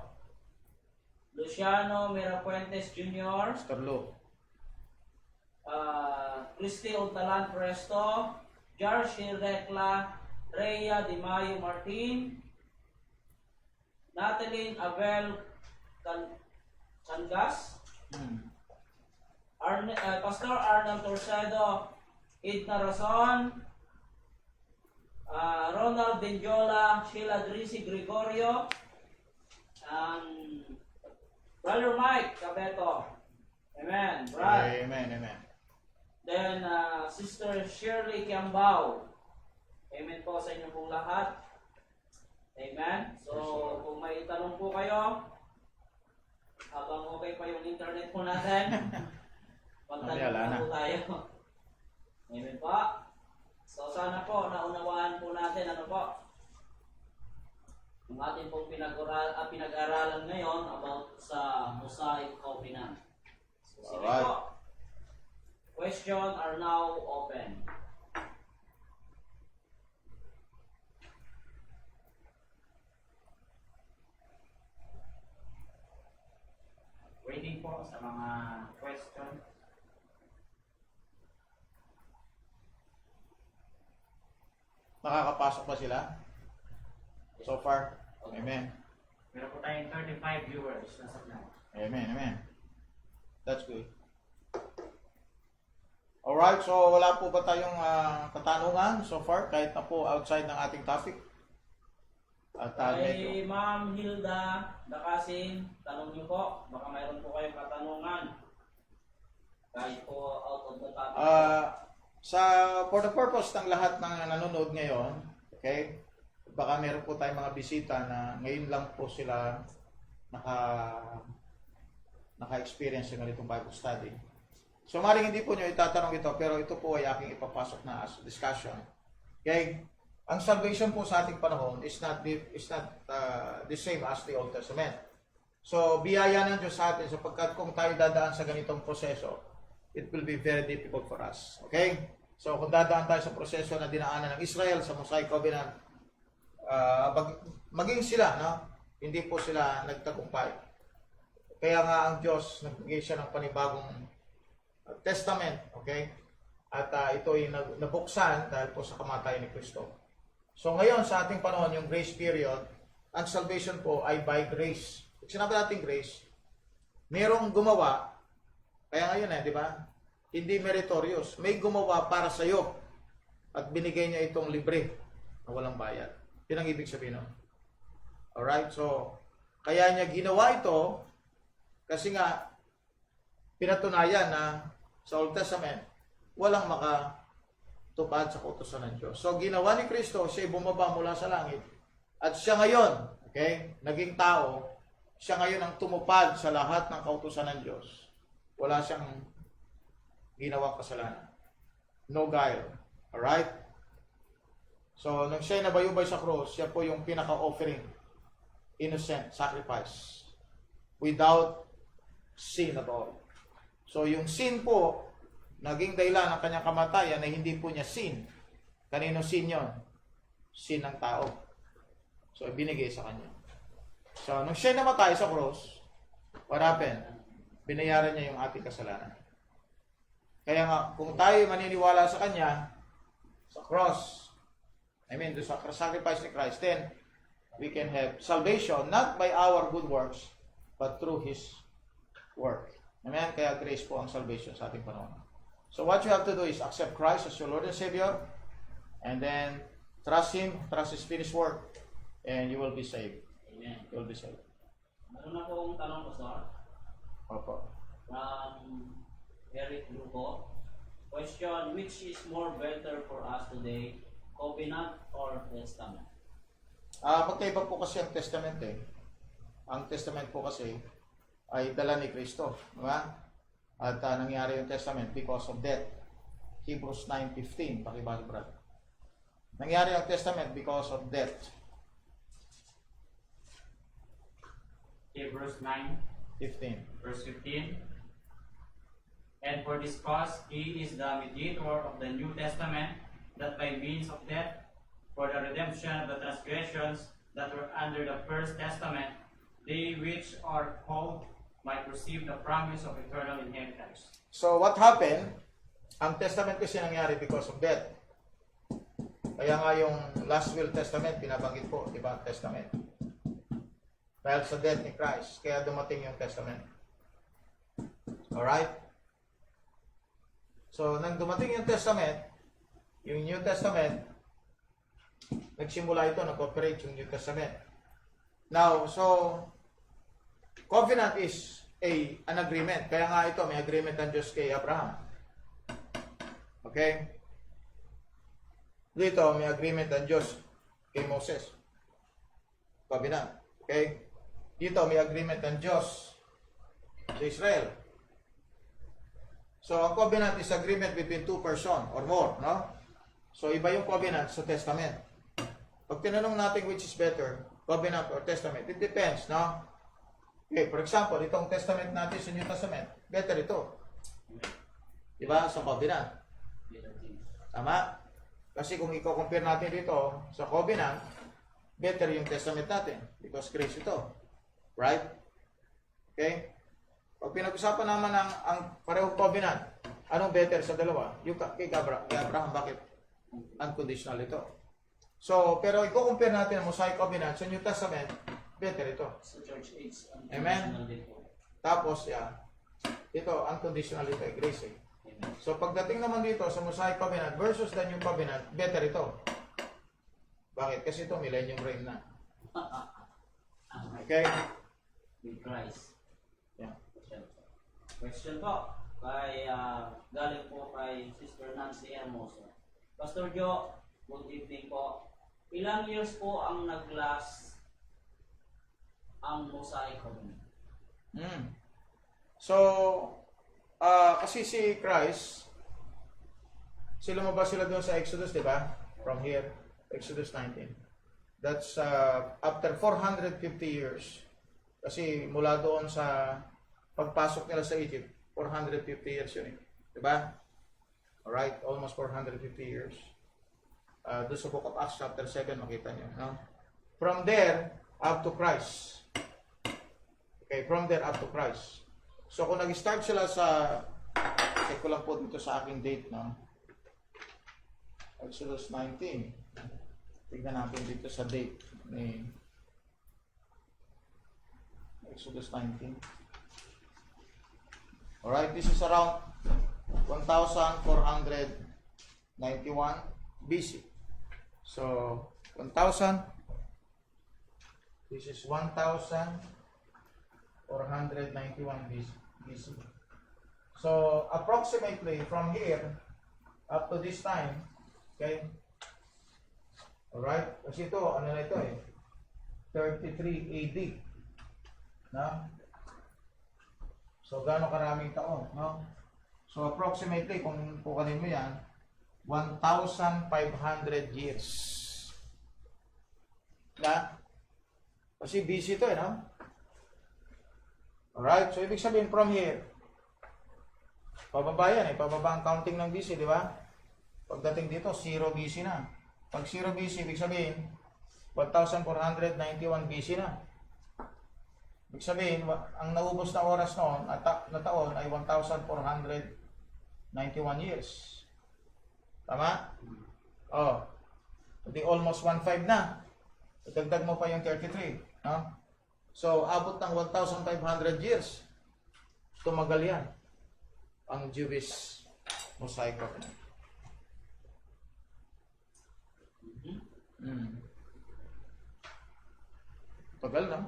Luciano Mirapuentes Jr., Mr. Lou. Christy Ontalan Presto, Jarshi Recla, Rhea Di Mayo Martin, Natalie Abel Cangas, Pastor Arnold Torcedo, Edna Razon, Ronald Benjola, Sheila Drisi Gregorio, Brother Mike Cabeto. Amen. Brad. Amen, amen. Then, Sister Shirley Kiambao. Amen po sa inyo pong lahat. Amen. So, kung may tanong po kayo, habang okay pa yung internet po natin, magtanong po tayo. Amen po. So, sana po, naunawaan po natin, ano po, yung ating pong pinag-aralan ngayon about sa Mosaic Covenant. So, sige Alright. po. Questions are now open. Waiting po sa mga question. Nakakapasok ba sila? So far? Amen. Meron po tayong 35 viewers na sa live. Amen, amen. That's good. Alright, so wala po ba tayong katanungan so far kahit na po outside ng ating topic? At medyo... Kay Ma'am Hilda Dakasin, tanong niyo po. Baka mayroon po kayong katanungan. Kahit po out of the topic. For the purpose ng lahat ng nanonood ngayon, okay, baka meron po tayong mga bisita na ngayon lang po sila naka-experience ng ganitong Bible study. So maring hindi po nyo itatanong ito, pero ito po ay aking ipapasok na as discussion. Okay, ang salvation po sa ating panahon is not the same as the Old Testament. So biyaya ng Diyos sa atin sapagkat kung tayo dadaan sa ganitong proseso, it will be very difficult for us. Okay? So kung dadaan tayo sa proseso na dinaanan ng Israel sa Mosaic Covenant, maging sila, no? Hindi po sila nagtagumpay. Kaya nga ang Diyos nagbigay siya ng panibagong testament, okay? At ito ay nabuksan dahil po sa kamatayan ni Kristo. So ngayon sa ating panahon, yung grace period, ang salvation po ay by grace. Pag sinabi natin grace, merong gumawa, kaya ngayon di ba? Hindi meritorious. May gumawa para sa iyo at binigay niya itong libre na walang bayad. Yun ang ibig sabihin nun. Alright? So, kaya niya ginawa ito kasi nga pinatunayan na sa Old Testament walang makatupad sa kautusan ng Diyos. So, ginawa ni Kristo, siya bumaba mula sa langit at siya ngayon, okay, naging tao, siya ngayon ang tumupad sa lahat ng kautusan ng Diyos. Wala siyang ginawang kasalanan. No guile. Alright? So, nang siya nabayubay sa cross, siya po yung pinaka-offering. Innocent sacrifice. Without sin at all. So, yung sin po, naging dahilan ng kanyang kamatayan na hindi po niya sin. Kanino sin yun? Sin ng tao. So, binigay sa kanya. So, nung siya namatay sa cross, what happened? Binayaran niya yung ating kasalanan. Kaya nga, kung tayo maniniwala sa Kanya, sa cross, doon sa sacrifice ni Christ, then we can have salvation, not by our good works, but through His work. Amen? Kaya grace po ang salvation sa ating panahon. So what you have to do is accept Christ as your Lord and Savior, and then trust Him, trust His finished work, and you will be saved. Amen. You will be saved. Meron na pong tanong, Pastor. Opo. Eric Grupo. Question, which is more better for us today, Covenant or Testament? Magkaiba po kasi ang testament eh. Ang testament po kasi ay dala ni Kristo. Diba? At nangyari yung testament because of death. Hebrews 9:15. Pakibali, brad. Nangyari ang testament because of death. Hebrews 9, 15. verse 15. And for this cause, he is the mediator of the New Testament, that by means of death, for the redemption of the transgressions that were under the first testament, they which are called might receive the promise of eternal inheritance. So what happened? Ang testament kasi nangyari because of death. Kaya nga yung last will testament, binabanggit po, di ba? Testament. Dahil sa death ni Christ, kaya dumating yung testament. Alright? So, nang dumating yung testament, yung New Testament, nagsimula ito, nag-operate yung New Testament. Now, so, covenant is an agreement. Kaya nga ito, may agreement ang Diyos kay Abraham. Okay? Dito, may agreement ang Diyos kay Moses. Covenant. Okay? Dito, may agreement ang Diyos sa Israel. So, ang covenant is agreement between two person or more, no? So, iba yung covenant sa testament. Pag tinanong natin which is better, covenant or testament, it depends, no? Okay, for example, itong testament natin sa New Testament, better ito. Diba? Sa covenant. Tama? Kasi kung i-compare natin dito sa covenant, better yung testament natin because grace ito. Right? Okay? Pag pinag-usapan naman ang parehong covenant, anong better sa dalawa? Yung kay Abraham, bakit? Unconditional ito. So, pero i-compare natin ang Mosaic Covenant sa New Testament, better ito. Sa church age, Amen? Tapos, ito, unconditional ito, grace eh. So, pagdating naman dito sa Mosaic Covenant versus the New Covenant, better ito. Bakit? Kasi ito, millennium reign na. Okay? With Christ. Yeah. Question po, galing po kay Sister Nancy Hermoso. Pastor Joe, good evening po. Ilang years po ang nag-last ang Mosaic Covenant? So, kasi si Christ, lumabas sila doon sa Exodus, di ba? From here, Exodus 19. That's after 450 years. Kasi mula doon sa pagpasok nila sa Egypt, 450 years yun eh. Di ba? Alright, almost 450 years. Doon sa Book of Acts chapter 7, makita nyo. No? From there, up to Christ. Okay, from there up to Christ. So kung nag-start sila sa, check ko lang po dito sa aking date, no? Exodus 19. Tignan natin dito sa date ni Exodus 19. Alright, this is around 1491 BC. So, 1000. This is 1491 BC. So, approximately from here up to this time, okay? Alright? Kasi ito, ano na ito eh? 33 AD. No? So, gano'ng karaming taon, no? So, approximately, kung kukanin mo yan, 1,500 years. Na? Kasi BC ito eh, no? Alright, so ibig sabihin from here, pababa yan eh, pababa ang counting ng BC, di ba? Pagdating dito, 0 BC na. Pag 0 BC, ibig sabihin, 1491 BC na. Ibig sabihin, ang naubos na oras noon, na taon, ay 1491 years. Tama? Oh. Hindi almost 1.5 na. Dagdag mo pa yung 33. No? So, abot ng 1,500 years. Tumagal yan. Ang Jewish Mosaic Covenant. Tagal na.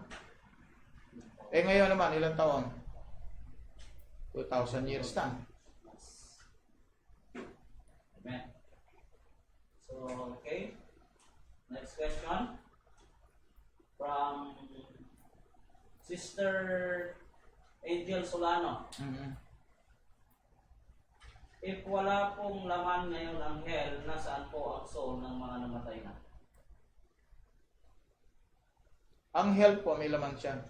Eh ngayon naman, ilang taon? 2,000 years na. Amen. So, okay. Next question. from Sister Angel Solano. Mhm. If wala pong laman ngayon ang hell, nasaan po ang soul ng mga namatay na? Ang hell po, may laman siya.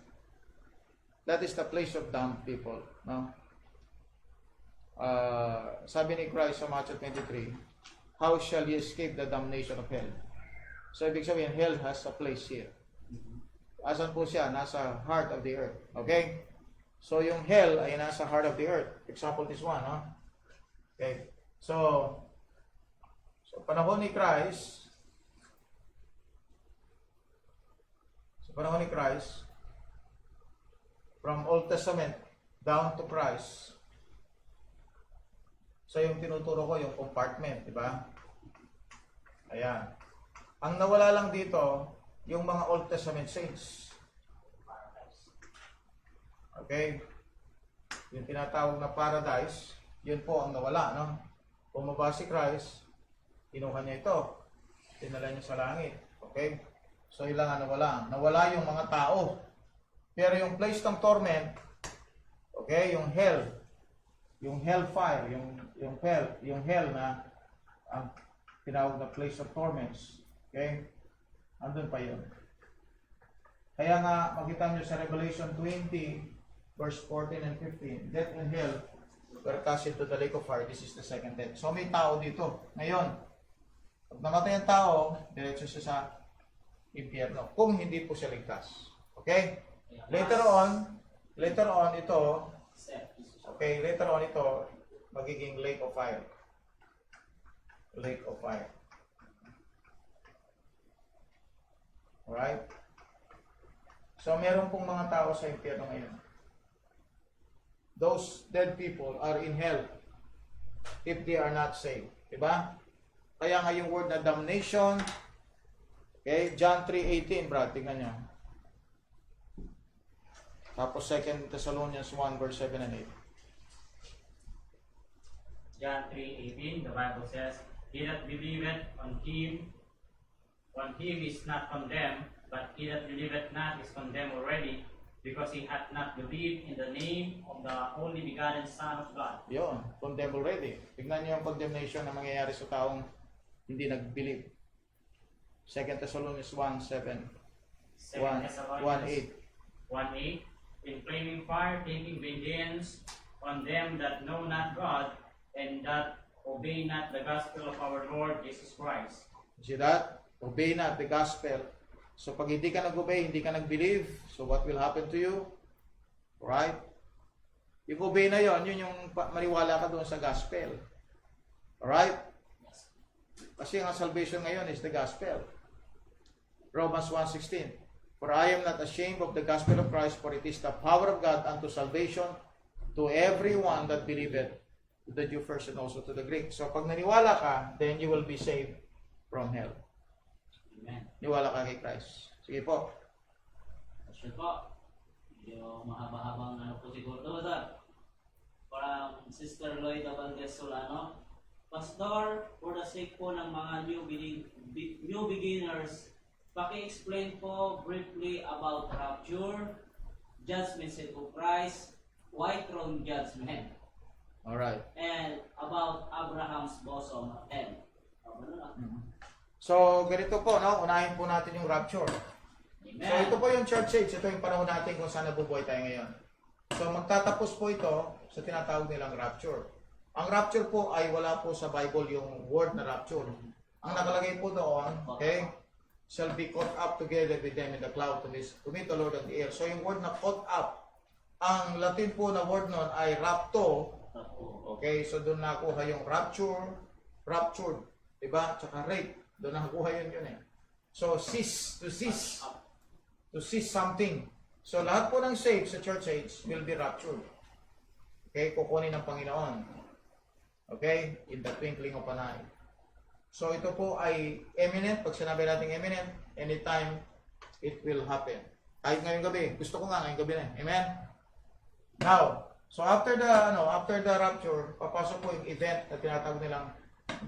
That is the place of damned people. No? Sabi ni Christ sa Matthew 23, how shall ye escape the damnation of hell? So, ibig sabihin, hell has a place here. Asan po siya? Nasa heart of the earth. Okay? So, yung hell ay nasa heart of the earth. Example this one, no? Okay. So panahon ni Christ, from Old Testament down to Christ, so yung tinuturo ko, yung compartment, di ba? Ayan. Ang nawala lang dito, yung mga Old Testament saints. Okay? Yung tinatawag na paradise, yun po ang nawala, no? Bumaba si Christ, kinuha niya ito, dinala niya sa langit. Okay? So, yun lang ang nawala. Nawala yung mga tao. Pero yung place ng torment, okay, yung hell, yung hellfire, yung hell na ang tinawag na place of torments. Okay? Andun pa yun. Kaya nga, makita nyo sa Revelation 20, verse 14 and 15, death and hell were cast into the lake of fire. This is the second death. So may tao dito. Ngayon, pag namatay ang tao, diretso siya sa impyerno. Kung hindi po siya ligtas. Okay? Later on ito, magiging lake of fire. Lake of fire. Alright? So meron pong mga tao sa impyerno ngayon. Those dead people are in hell if they are not saved. Diba? Kaya nga yung word na damnation, okay, John 3:18, Brad, tingnan nyo. Tapos 2 Thessalonians 1, verse 7 and 8. John 3:18, the Bible says, he that believeth on him is not condemned, but he that believeth not is condemned already, because he hath not believed in the name of the only begotten Son of God. Yun, condemned already. Tingnan niyo yung condemnation na mangyayari sa taong hindi nag-believe. 2 Thessalonians 1:7, 1:8. 1:8, in flaming fire, taking vengeance on them that know not God, and that obey not the gospel of our Lord Jesus Christ. See that? Obey not the gospel. So pag hindi ka nag-obey, hindi ka nag-believe, so what will happen to you? Right? If obey na yon, yun yung maniwala ka doon sa gospel. Alright? Kasi ang salvation ngayon is the gospel. Romans 1:16. For I am not ashamed of the gospel of Christ, for it is the power of God unto salvation to everyone that believeth, to the Jew first and also to the Greek. So pag naniwala ka, then you will be saved from hell. Amen. Niwala ka kay Christ. Sige po. Kasi po, medyo mahaba-habang po siguro ito, sir. From Sister Lloyd Valdez Solano, Pastor, for the sake po ng mga new beginners, paki-explain po briefly about rapture, judgment seat of Christ, white throne judgment, Alright. and about Abraham's bosom and So, ganito po, no? Unahin po natin yung rapture. Amen. So, ito po yung church age. Ito yung panahon natin kung saan nabubuhay tayo ngayon. So, magtatapos po ito sa tinatawag nilang rapture. Ang rapture po ay wala po sa Bible yung word na rapture. Ang nakalagay po doon, okay, shall be caught up together with them in the cloud to meet the Lord on the air. So, yung word na caught up, ang Latin po na word nun ay rapto. Okay, so doon nakuha yung rapture, raptured, diba? Tsaka rape. Doon nakakuha yun eh. So, to seize something. So, lahat po ng saved sa church age will be raptured. Okay, kukunin ng Panginoon. Okay, in the twinkling of an eye. So, ito po ay imminent. Pag sinabi natin imminent, anytime it will happen. Kahit ngayong gabi. Gusto ko nga ngayong gabi na. Amen? Now, so after the rapture, papasok po yung event na tinatawag nilang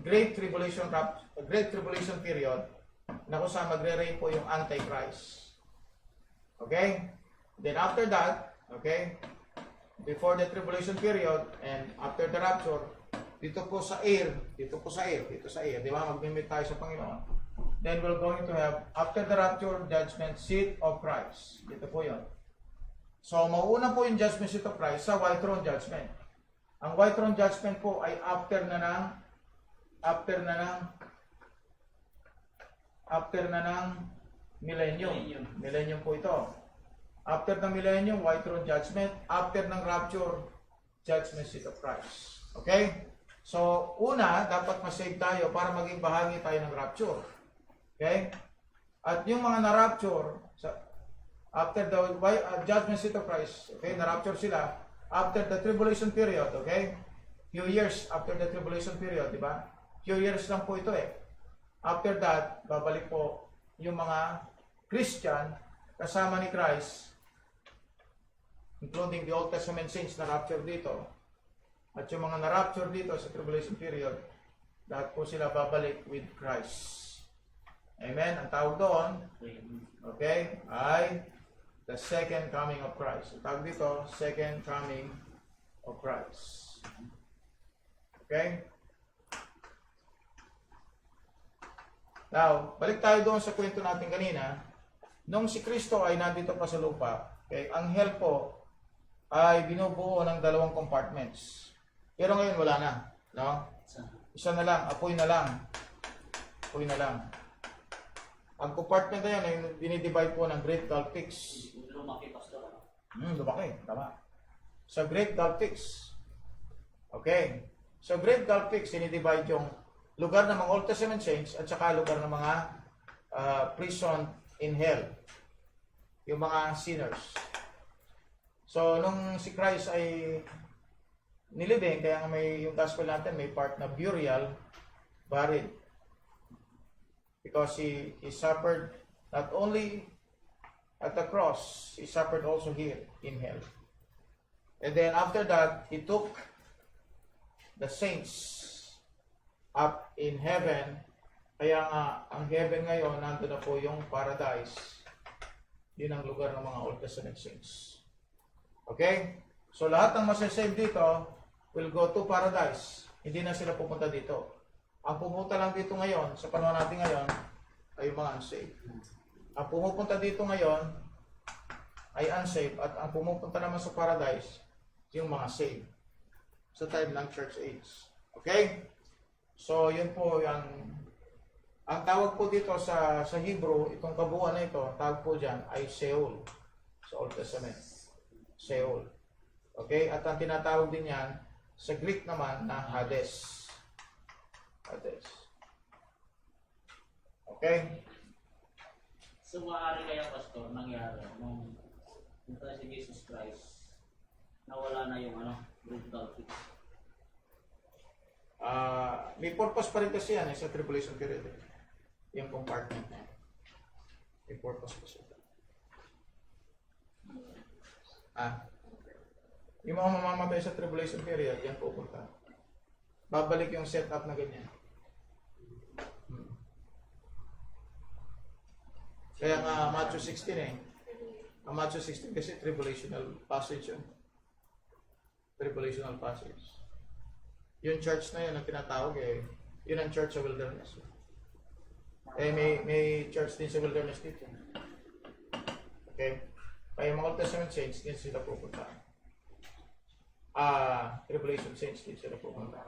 Great Tribulation period, na kung saan magre-reign po yung Antichrist. Okay? Then after that, okay, before the tribulation period and after the rapture, dito po sa air, dito sa air, di ba? Mag-meet tayo sa Panginoon. Then we're going to have, after the rapture, judgment seat of Christ. Dito po yun. So, mauuna po yung judgment seat of Christ sa white throne judgment. Ang white throne judgment po ay after na ng millennium. Millennium po ito. After ng millennium, white throne judgment. After ng rapture, judgment seat of Christ. Okay? So, una, dapat masave tayo para maging bahagi tayo ng rapture. Okay? At yung mga na-rapture, after the judgment seat of Christ, okay, na-rapture sila, after the tribulation period, okay? Few years after the tribulation period, di ba? Few years lang po ito eh. After that, babalik po yung mga Christian kasama ni Christ, including the Old Testament saints na rapture dito, at yung mga na-rapture dito sa tribulation period, lahat po sila babalik with Christ. Amen? Ang tawag doon, okay, ay the second coming of Christ. Ang tawag dito, second coming of Christ. Okay? Now, balik tayo doon sa kwento natin kanina. Nung si Kristo ay nandito pa sa lupa, okay, ang hell po ay binubuo ng 2 compartments. Pero ngayon wala na. No? Isa na lang, apoy na lang. Apoy na lang. Ang compartment na yan ay dinidivide po ng Great Gulf Fix. Lumaki, Pastor. Lumaki, tama. Sa Great Gulf Fix. Okay. Sa Great Gulf Fix, dinidivide yung lugar ng mga Old Testament saints at saka lugar ng mga prison in hell. Yung mga sinners. So, nung si Christ ay nilibing, kaya may yung gospel natin, may part na burial, buried. Because he suffered not only at the cross, he suffered also here in hell. And then after that, he took the saints up in heaven. Kaya nga, ang heaven ngayon, nandun na po yung paradise. Yun ang lugar ng mga Old Testament saints. Okay? So lahat ng masasave dito will go to paradise. Hindi na sila pupunta dito. Ang pumunta lang dito ngayon, sa panahon natin ngayon, ay yung mga unsaved. Ang pumupunta dito ngayon ay unsaved at ang pumupunta naman sa paradise, yung mga saved. Sa time ng church age. Okay? So, yun po yung ang tawag po dito sa Hebrew, itong kabuuan na ito, tawag po dyan ay Sheol. Sa Old Testament. Sheol. Okay? At ang tinatawag din yan sa Greek naman na Hades. Hades. Okay? So, maaari kaya, Pastor, nangyari nung punta si Jesus Christ, nawala na yung brutal fix. May purpose pa rin kasi yan sa tribulation period. Yung compartment na yan. May purpose pa siya. Yung mga mamamatay sa tribulation period, yan pupunta. Babalik yung setup na ganyan. Kaya nga Matthew 16 eh. Ang Matthew 16 kasi tribulational passage yun. Tribulational passage. Yung church na yun ang tinatawag eh. Yun ang church sa wilderness. Eh may church din sa wilderness dito. Okay? Kaya mga Old Testament saints, din sila pupunta. Tribulation saints, din sila pupunta.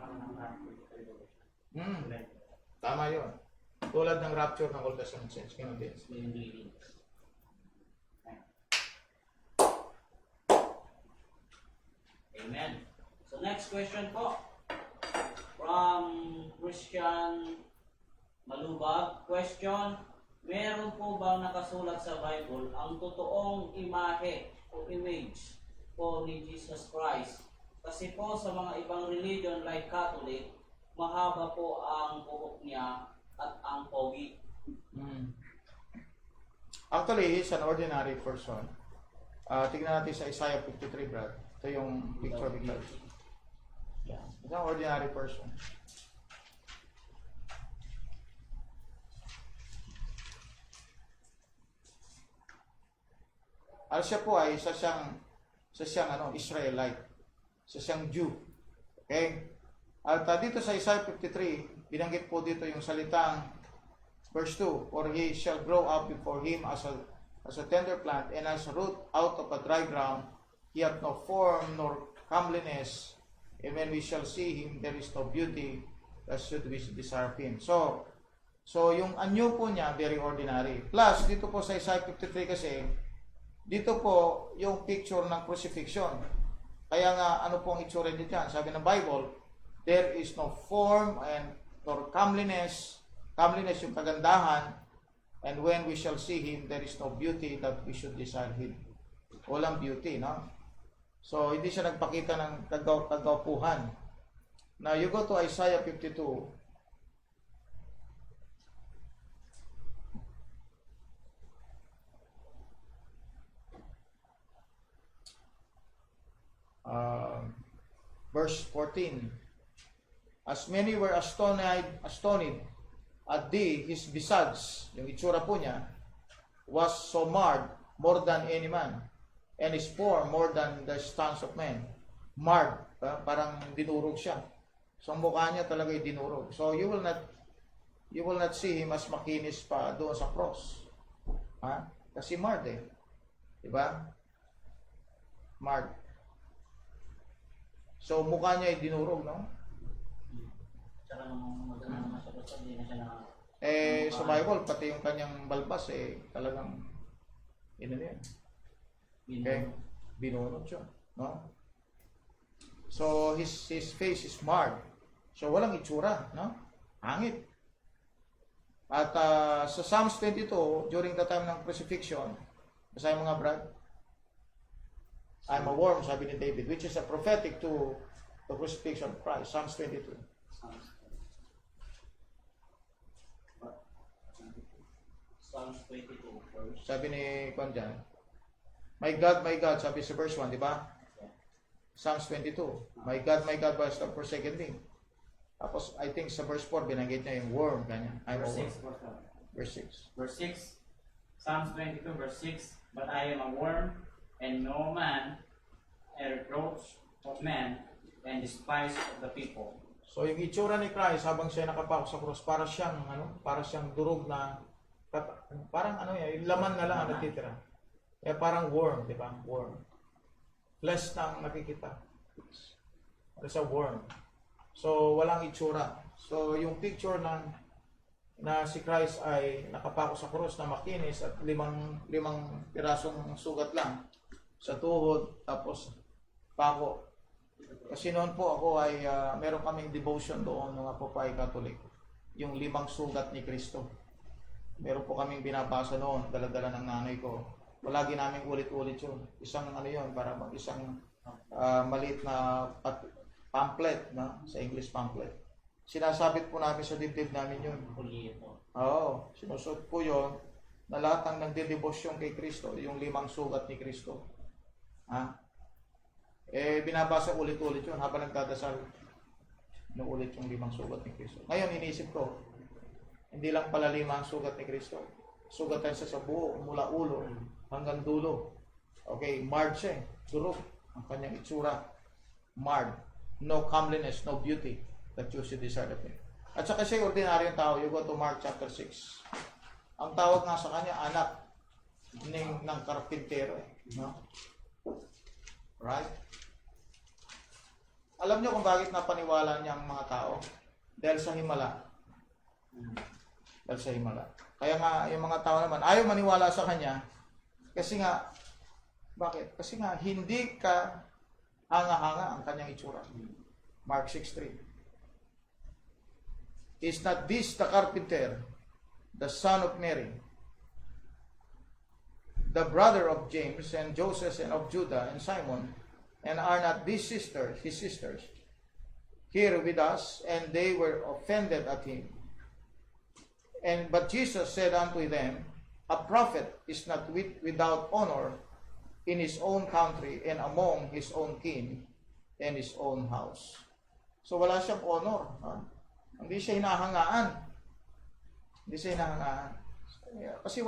Tama yun. Tulad ng rapture ng Old Testament saints. Ganun din. Amen. So next question po. From Christian Malubag. Question, meron po bang nakasulat sa Bible ang totoong imahe o image po ni Jesus Christ? Kasi po sa mga ibang religion like Catholic, mahaba po ang buhok niya at ang pogi. Actually, he's an ordinary person. Tignan natin sa Isaiah 53, Brad. Ito yung picture. Yeah. He's an ordinary person. At siya po ay isa siyang Israelite. Isa siyang Jew. Okay? At dito sa Isaiah 53, binanggit po dito yung salitang verse 2, "For he shall grow up before him as a tender plant, and as a root out of a dry ground. He hath no form nor comeliness, and when we shall see him, there is no beauty that should we desire him." So yung anyo po niya, very ordinary. Plus, dito po sa Isaiah 53 kasi, dito po yung picture ng crucifixion. Kaya nga, ano pong itsura niya dyan? Sabi ng Bible, there is no form and nor comeliness. Comeliness yung kagandahan. And when we shall see him, there is no beauty that we should desire him. Walang beauty, no? So, hindi siya nagpakita ng kagwapuhan. Now, you go to Isaiah 52. Verse 14. "As many were astonished at thee, his visage," yung itsura po niya, "was so marred more than any man, and his form more than the sons of men." Marred, parang dinurog siya. So ang mukha niya talaga ay dinurog. So you will not see him as makinis pa doon sa cross. Kasi marred eh. Diba? Marred. So mukha niya ay dinurog, no? Tsaka nung maganda naman siya, basta hindi na siya na... Sa Bible, pati yung kanyang balbas talagang yan. Okay? Binunot siya, no? So his face is marred. So walang itsura, no? Hangit. At sa Psalms 22, during the time ng crucifixion, basahin mo nga, Brad. "I'm a worm," sabi ni David, which is a prophetic to the crucifixion of Christ. Psalms 22. Psalms 22, verse. Sabi ni Kwan dyan, my God, sabi sa verse 1, di ba? Psalms 22, my God, why hast thou forsaken me? Tapos, I think sa verse 4, binanggit niya yung worm, ganyan. I'm a Verse worm. 6. Verse 6. Verse 6. Psalms 22, verse 6. "But I am a worm, and no man, a reproach of men, and despised of the people." So, yung itsura ni Christ habang siya nakapako sa cross, para siyang durog na, parang yung laman na lang ang natitira. Kaya parang worm, di ba? Worm. Flesh nang nakikita. It's a worm. So, walang itsura. So, yung picture na si Christ ay nakapako sa cross na makinis at limang pirasong sugat lang sa tuhod, tapos pako. Kasi noon po ako ay meron kaming devotion doon ng Apopay Catholic, yung 5 sugat ni Kristo. Meron po kaming binabasa noon, dala-dala ng nanay ko. Palagi namin ulit-ulit yun. Isang isang maliit na pamphlet, sa English pamphlet. Sinasabit po namin sa dibdib namin yun. Oo, sinusot po yun na lahat ng nagdedebosyon kay Kristo, yung 5 sugat ni Kristo. Binabasa ulit-ulit yun habang nagdadasal. Inuulit yung 5 sugat ni Kristo. Ngayon, iniisip ko, hindi lang pala 5 ang sugat ni Kristo. Sugatan siya sa buo, mula ulo hanggang dulo. Okay, marred siya eh. Durog ang kanyang itsura. Marred. No comeliness, no beauty that you should desire of him. At saka siya ordinaryong tao. You go to Mark chapter 6. Ang tawag nga sa kanya, anak ng karpintero. No? Right? Alam niyo kung bakit napaniwala niya ang mga tao? Dahil sa himala. Dahil sa himala. Kaya nga, yung mga tao naman, ayaw maniwala sa kanya. Kasi nga, bakit? Kasi nga, hindi ka hanga-hanga ang kanyang itsura. Mark 6:3. "Is not this the carpenter, the son of Mary, the brother of James and Joseph and of Judah and Simon, and are not these his sisters, here with us?" And they were offended at him. But Jesus said unto them, "A prophet is not without honor in his own country and among his own kin and his own house." So wala siyang honor. Hindi siya hinahangaan. Kasi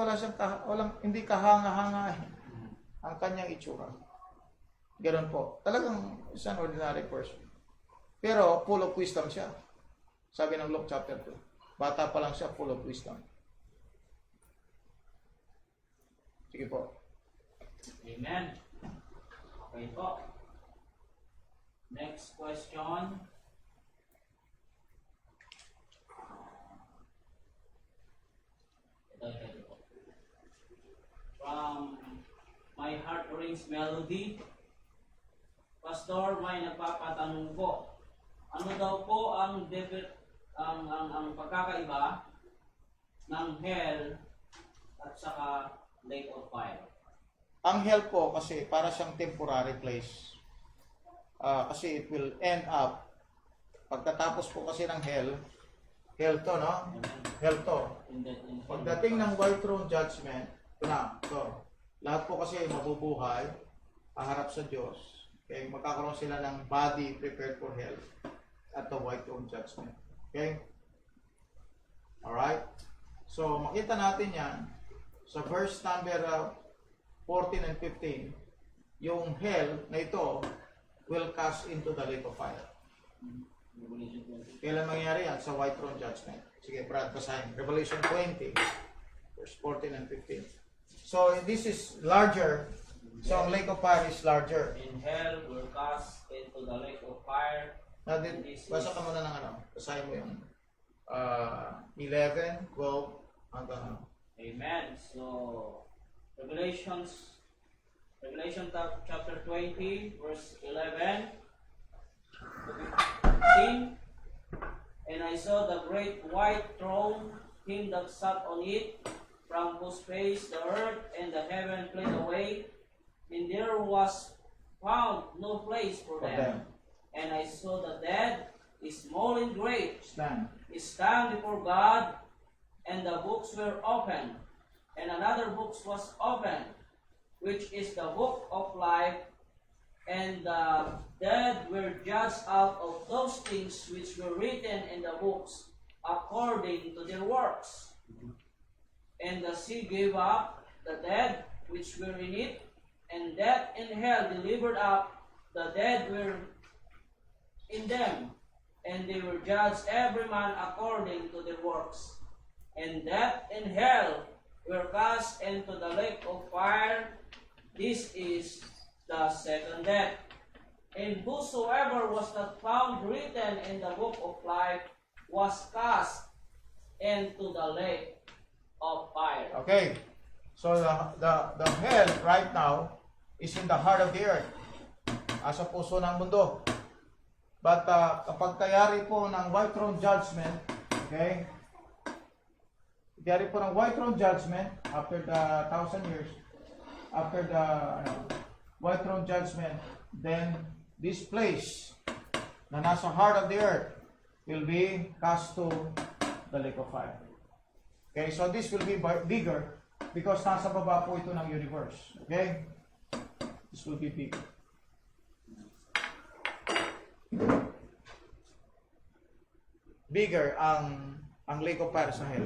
hindi kahanga-hanga. ang kanyang itsura. Ganun po. Talagang isang ordinary person. Pero full of wisdom siya. Sabi ng Luke chapter 2. Bata pa lang siya, full of wisdom. Sige po. Amen. Okay po. Next question. Ito po. From My Heart Rings Melody, Pastor, may nagpapatanong po. Ano daw po ang pagkakaiba ng hell at saka lake of fire? Ang hell po kasi para siyang temporary place. Kasi it will end up, pagkatapos po kasi ng hell to, no? Hell to. Pagdating ng white throne judgment, ito na, ito. Lahat po kasi mabubuhay, haharap sa Diyos. Okay? Magkakaroon sila ng body prepared for hell at the white throne judgment. Okay? Alright? So, makita natin yan sa verse number 14 and 15. Yung hell na ito will cast into the lake of fire. Kailan mangyayari yan? Sa white throne judgment. Sige, Brad, basahin. Revelation 20, verse 14 and 15. So, this is larger. So, ang lake of fire is larger. In hell will cast into the lake of fire. Now, basa ka muna ng ano. Basahin mo yung 11, 12, hanggang ano. Amen. So, Revelation chapter 20, verse 11 to 15. And I saw the great white throne, him that sat on it, from whose face the earth and the heaven fled away, and there was found no place for them. And I saw the dead, small and great, stand before God, and the books were opened. And another book was opened, which is the book of life, and the dead were judged out of those things which were written in the books, according to their works. And the sea gave up the dead which were in it, and death and hell delivered up the dead were in them, and they were judged every man according to their works. And death and hell were cast into the lake of fire. This is the second death. And whosoever was not found written in the book of life was cast into the lake of fire. Okay. So, the hell right now is in the heart of the earth. Asa puso ng mundo. But kapag kayari po ng white throne judgment, okay, kayari po ng white throne judgment after the 1,000 years, after the white throne judgment, then this place na nasa heart of the earth will be cast to the lake of fire. Okay, so this will be bigger because nasa baba po ito ng universe. Okay? This will be bigger. Bigger ang lake of fire sa hell.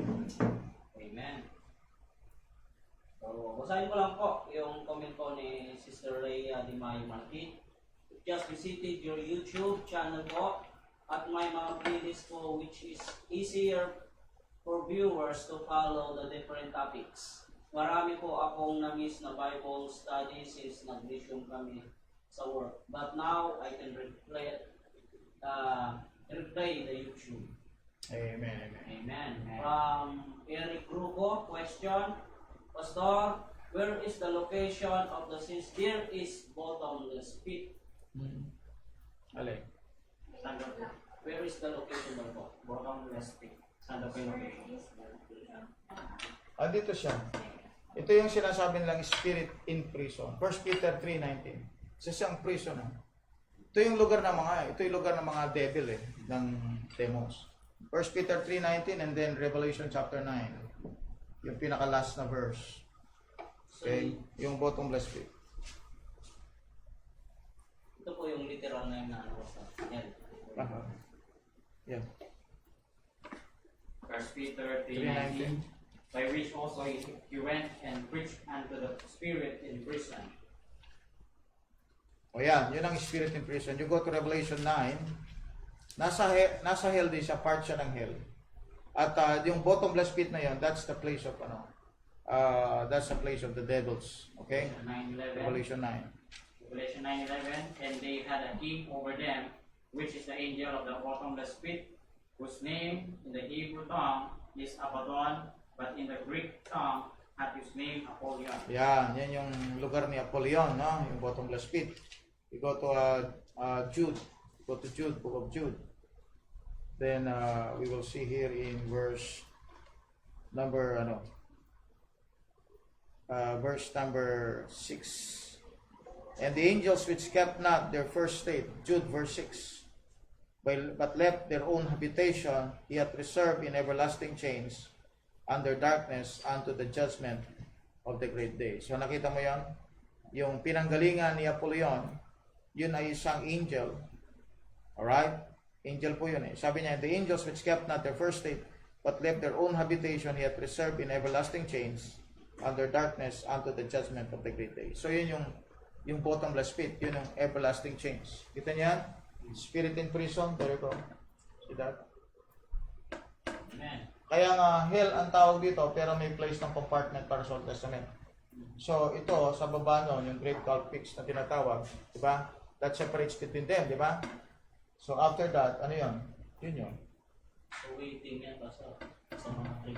Amen. So, basahin ko lang po yung comment po ni Sister Rhea Di Mayo Marquis. Just visited your YouTube channel po at may mga playlist po which is easier for viewers to follow the different topics. Marami po akong na-miss na Bible studies since nag-resume kami sa work. But now, I can replay the YouTube. Amen. Amen. Amen. From Eric Grupo, question, Pastor, where is the location of the sincere is bottomless pit? Alay. Where is the location of bottomless pit? Saan daw po yung location? Dito siya. Ito yung sinasabi nilang spirit in prison. 1 Peter 3:19. Isa siyang prison. Ito yung lugar ng mga devil ng demons. 1 Peter 3:19 and then Revelation chapter 9. Yung pinaka-last na verse. Okay? Yung bottomless pit. Ito po yung literal name na ano sa hell. Yeah. 1 Peter 3:19, by which also he went and preached unto the spirit in prison, O yan, yun ang spirit in prison. You go to Revelation 9, nasa hell din siya, part siya ng hell. At yung bottomless pit na yun, that's the place of that's the place of the devils. Okay? 9:11. Revelation 9. Revelation 9:11, and they had a king over them, which is the angel of the bottomless pit, whose name in the Hebrew tongue is Abaddon, but in the Greek tongue hath his name Apollyon. Yan yung lugar ni Apollyon, no? Yung bottomless pit. You go to Jude. Go to Jude, book of Jude. Then we will see here in verse number 6. And the angels which kept not their first state, Jude verse 6, but left their own habitation, he hath reserved in everlasting chains under darkness unto the judgment of the great day. So nakita mo yan? Yung pinanggalingan ni Apollyon, yun ay isang angel. Alright? Angel po yun eh. Sabi niya, the angels which kept not their first state, but left their own habitation, he hath reserved in everlasting chains under darkness unto the judgment of the great day. So yun yung bottomless pit, yun yung everlasting chains. Kita niyan? Spirit in prison, there you go. See that? Amen. Kaya nga hell ang tawag dito, pero may place ng compartment para sa Old Testament. So ito, sa baba nun, yung great gulf fix na tinatawag, di ba? That separates between them, di ba? So after that, ano yun? Yun yun. So waiting yan pa sa mga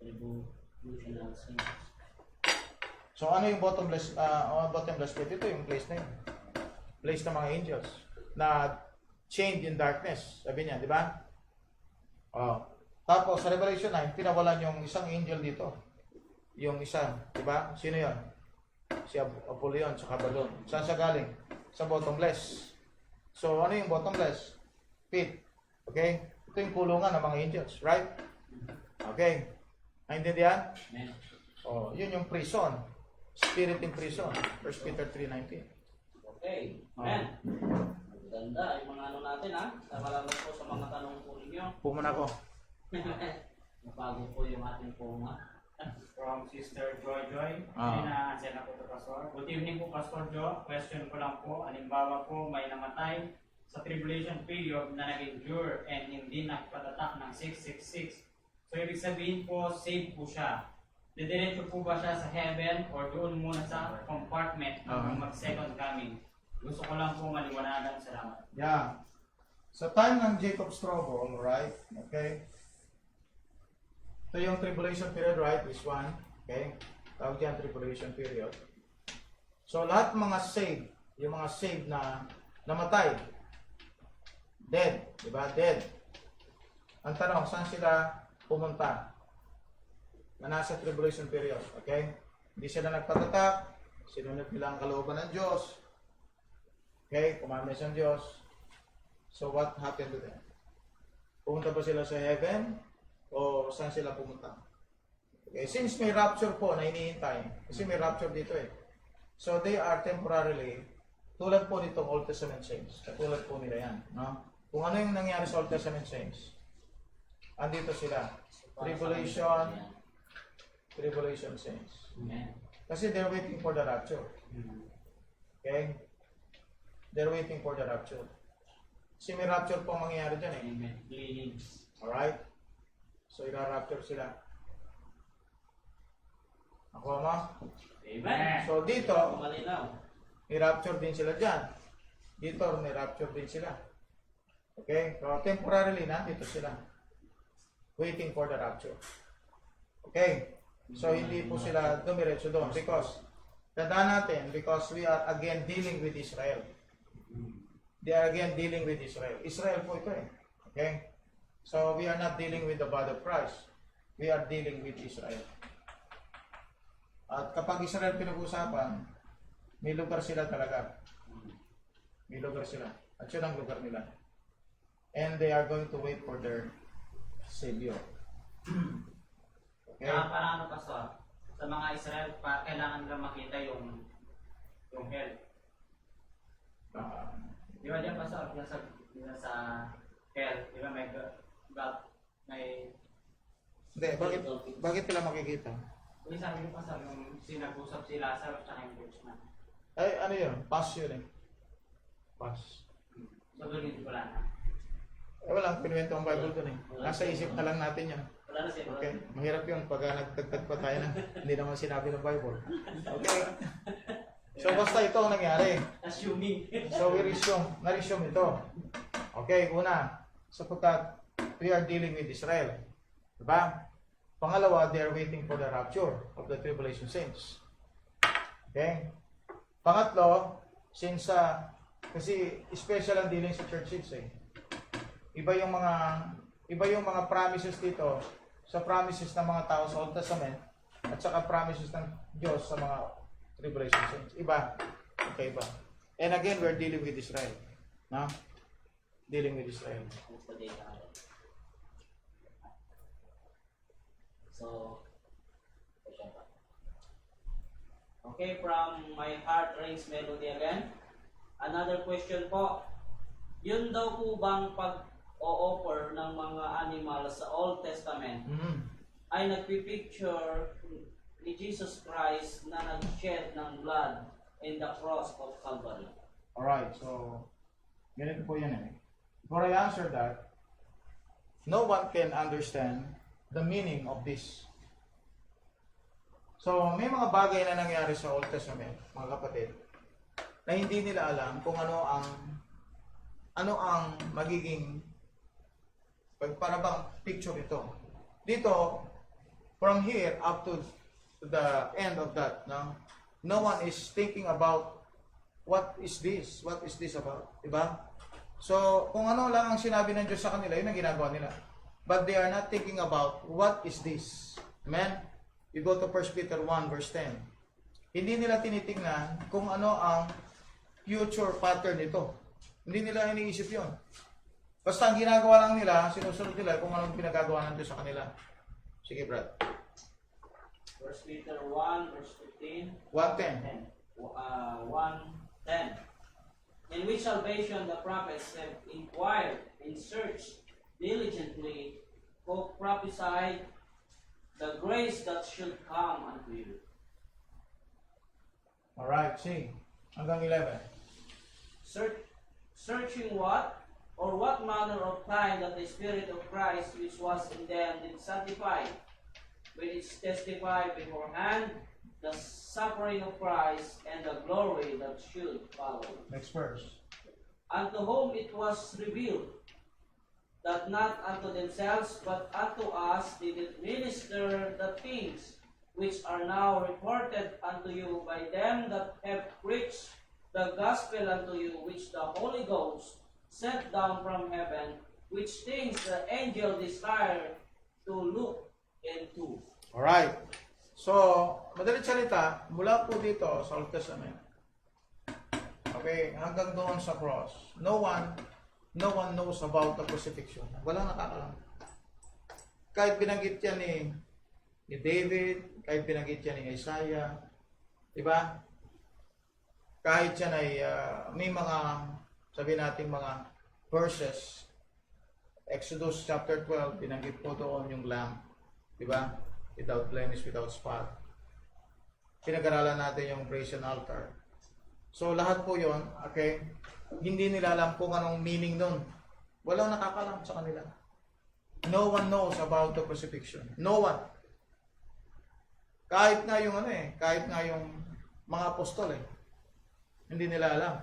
tribulational saints. So ano yung bottomless pit? Ito yung place na yun. Place ng mga angels na chained in darkness. Sabi niya, di ba? Oh. Tapos sa Revelation 9, pinawalan yung isang angel dito. Yung isa, di ba? Sino yun? Si Apollyon, sa Abaddon. Saan siya galing? Sa bottomless. So ano yung bottomless pit? Okay? Ito yung kulungan ng mga angels, right? Okay. Naintindihan? Amen. Oh, yun yung prison. Spirit in prison. 1 Peter 3:19. Okay. Amen. Ganda yung mga ano natin ha. Salamat po sa mga tanong po ninyo. Pumuna ko. Napago po yung ating punga. From Sister Joy Joy. Ah. Ina-answer na po ito, Pastor. Good evening po, Pastor Jo. Question ko lang po, halimbawa po may namatay sa tribulation period na nag-endure and hindi nakapatatak ng 666. So, ibig sabihin po, saved po siya. Didiretso po ba siya sa heaven or doon muna sa compartment hanggang mag-second coming? Gusto ko lang po maliwanagan. Salamat. Yeah. Sa time ng Jacob's trouble, right? Okay? Ito yung tribulation period, right? This one. Okay? Tawag yan tribulation period. So, lahat mga saved, yung mga saved na namatay, dead, di ba? Dead. Ang tanong, saan sila pumunta? Na nasa tribulation period, okay? Hindi sila nagpatatak, sinunod nila ang kalooban ng Diyos, okay? Commandments ng Diyos. So, what happened to them? Pumunta ba sila sa heaven? O saan sila pumunta? Okay, since may rapture po na hinihintay, kasi may rapture dito eh. So they are temporarily, tulad po nitong Old Testament saints, katulad po nila yan. No? Kung ano yung nangyari sa Old Testament saints, andito sila. Tribulation saints. Amen. Kasi they're waiting for the rapture. Okay? They're waiting for the rapture. Kasi may rapture po ang mangyayari dyan eh. Amen. Please. Alright? So, ira-rapture sila. Ako mo? Amen. So, dito, Malinaw. i-rapture din sila dyan. Dito, ni-rapture din sila. Okay? So, temporarily na, dito sila. Waiting for the rapture. Okay? So, hindi po sila dumiretso doon. Because, tandaan natin, because we are again dealing with Israel. They are again dealing with Israel. Israel po ito eh. Okay? So, we are not dealing with the body of Christ. We are dealing with Israel. At kapag Israel pinag-usapan, may lugar sila talaga. May lugar sila. At yun ang lugar nila. And they are going to wait for their Savior. Okay? Kaya parang ano, Pastor, sa mga Israel, kailangan nila makita yung hell. Di ba dyan, Pastor, dyan sa hell, di ba may Hindi, bakit nila makikita? Kung sabi ko, Pastor, yung sinag-usap si Lazarus at yung church na. Ay, ano yun? Pass yun eh. Pass. So, doon hindi pala na. Eh, walang pinuwento ang Bible dun eh. Nasa isip na lang natin yan. Wala na siya. Okay? Mahirap yun pag nagtagtag pa tayo na hindi naman sinabi ng Bible. Okay? So, basta ito ang nangyari. Assuming. So, na-resume ito. Okay, una, sapagkat we are dealing with Israel. Diba? Pangalawa, they are waiting for the rapture of the tribulation saints. Okay? Pangatlo, since kasi special ang dealing sa churches eh. Iba yung mga promises dito sa promises ng mga tao sa Old Testament at saka promises ng Diyos sa mga tribulation saints. Iba. Okay, iba. And again, we're dealing with Israel. No? Dealing with Israel. So, okay, from My Heart Rings Melody again. Another question po. Yun daw po bang pag-o-offer ng mga animal sa Old Testament ay nagpipicture ni Jesus Christ na nag-shed ng blood in the cross of Calvary? Alright, so ganito po yan eh. Before I answer that, no one can understand the meaning of this. So, may mga bagay na nangyari sa Old Testament, mga kapatid, na hindi nila alam kung ano ang magiging para bang picture ito. Dito, from here up to the end of that, no one is thinking about what is this about, diba? So, kung ano lang ang sinabi ng Diyos sa kanila, yun ang ginagawa nila. But they are not thinking about what is this. Amen? You go to 1 Peter 1 verse 10. Hindi nila tinitingnan kung ano ang future pattern nito. Hindi nila iniisip yun. Basta ang ginagawa lang nila, sinusunod nila kung anong pinagagawa ng Diyos sa kanila. Sige, Brad. 1 Peter 1 verse 15. 1:10. 1:10. In which salvation the prophets have inquired and searched diligently, who prophesied the grace that should come unto you. Alright, see. Hanggang 11. Searching what? Or what manner of time that the Spirit of Christ which was in them did sanctify, when it testified beforehand the suffering of Christ and the glory that should follow. Next verse. Unto whom it was revealed that not unto themselves but unto us did it minister the things which are now reported unto you by them that have preached the gospel unto you, which the Holy Ghost sent down from heaven, which things the angel desired to look into. Alright. So, madalit salita, mula po dito sa Old Testament, okay, hanggang doon sa cross, no one knows about the crucifixion. Walang nakakalam. Kahit binanggit yan ni David, kahit binanggit yan ni Isaiah, di ba? Kahit yan ay may mga, sabi natin mga verses, Exodus chapter 12, binanggit po doon yung lamb, di ba? Without blemish, without spot. Pinag-aralan natin yung brazen altar. So lahat po yon, okay, hindi nila alam kung anong meaning nun. Walang nakakalam sa kanila. No one knows about the crucifixion. No one. Kahit nga yung kahit nga yung mga apostol hindi nila alam.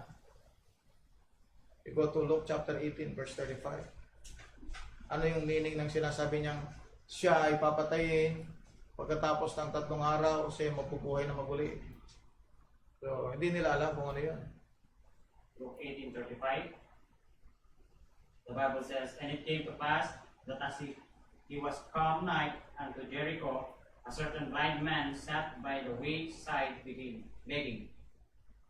You go to Luke chapter 18 verse 35. Ano yung meaning ng sinasabi niyang siya ay papatayin pagkatapos ng 3 araw siya mapubuhay na maguli. So, hindi nila alam kung ano yun. Luke 18:35. The Bible says, and it came to pass that as he was come nigh unto Jericho, a certain blind man sat by the wayside begging.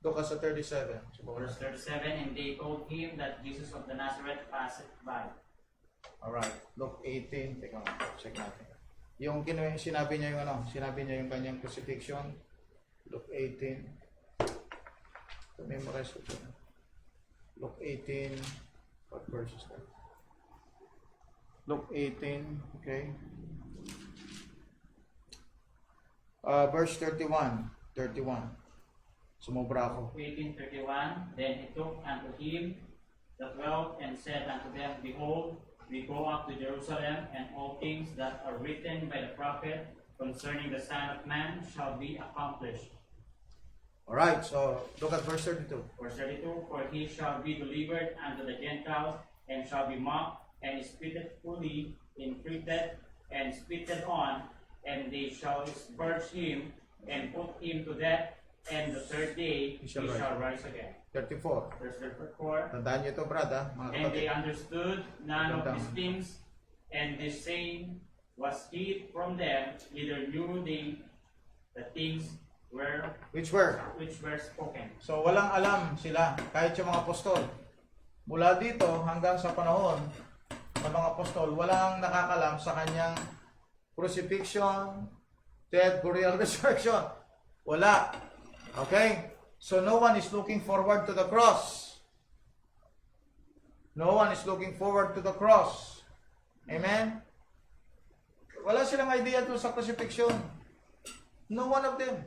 Doon ka sa 37. Verse 37, and they told him that Jesus of the Nazareth passed by. Alright. Luke 18. Teka nga, check natin. Yung sinabi niya yung kanyang crucifixion. Luke 18. Memorize ko ito. Luke 18. What verse is that? Luke 18. Okay. Verse 31. 31. Sumobra ako. 18:31. Then he took unto him the 12 and said unto them, Behold, we go up to Jerusalem, and all things that are written by the prophet concerning the Son of Man shall be accomplished. Alright, so look at verse 32. Verse 32, For he shall be delivered unto the Gentiles, and shall be mocked, and spitted fully, entreated, and spitted on, and they shall scourge him, and put him to death, and the third day he shall rise again. 34. Verse 34, Tandaan nyo ito, brad, ha, mga And they kapatid. understood none of these things, and this saying was hid from them, neither knew they the things Which were? which were spoken. So, walang alam sila, kahit yung mga apostol. Mula dito hanggang sa panahon ng mga apostol, walang nakakalam sa kanyang crucifixion, death, burial, resurrection. Wala. Okay? So, no one is looking forward to the cross. No one is looking forward to the cross. Amen? Wala silang idea doon sa crucifixion. No one of them.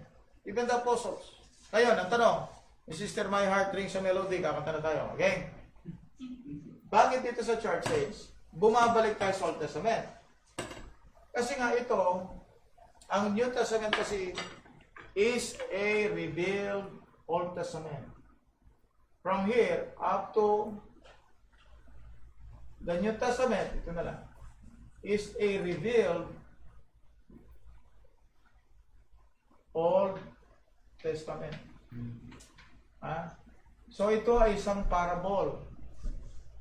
Even the apostles. Ngayon, ang tanong, Sister My Heart Rings a Melody, kakanta na tayo. Okay? Bakit dito sa church says, bumabalik tayo sa Old Testament? Kasi nga ito, ang New Testament kasi is a revealed Old Testament. From here up to the New Testament, ito na lang, is a revealed Old Testament. So ito ay isang parable.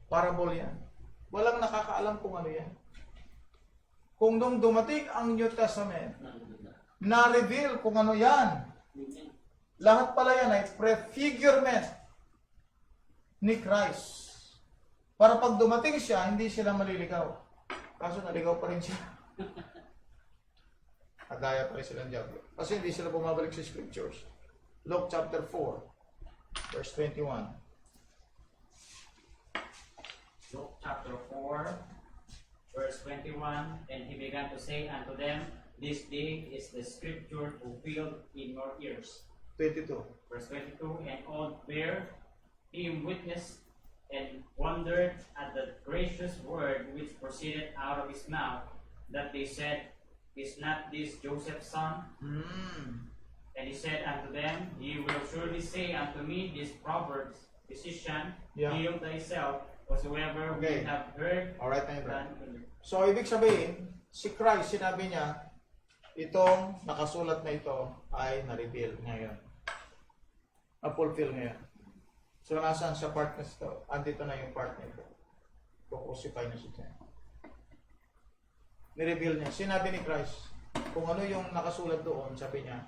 Parable yan. Walang nakakaalam kung ano yan. Kung nung dumating ang New Testament, na-reveal kung ano yan. Lahat pala yan ay prefigurement ni Christ. Para pag dumating siya, hindi sila maliligaw. Kaso naligaw pa rin siya. Agaya pa rin silang diablo. Kasi hindi sila bumabalik sa scriptures. Luke chapter 4, verse 21. Luke chapter 4, verse 21, And he began to say unto them, This day is the scripture fulfilled in your ears. 22. Verse 22, And all bare him witness, and wondered at the gracious word which proceeded out of his mouth, that they said, Is not this Joseph's son? And he said unto them, Ye will surely say unto me these proverbs, Physician, Yeah. heal thyself, whatsoever Okay. we have heard Alright na yun, bro. done. So, ibig sabihin, si Christ, sinabi niya, itong nakasulat na ito ay na-reveal ngayon. Na-fulfill ngayon. So, nasaan sa part na ito? Andito na yung part na ito. Kukusipay na siya. Ni-reveal niya. Sinabi ni Christ, kung ano yung nakasulat doon, sabi niya,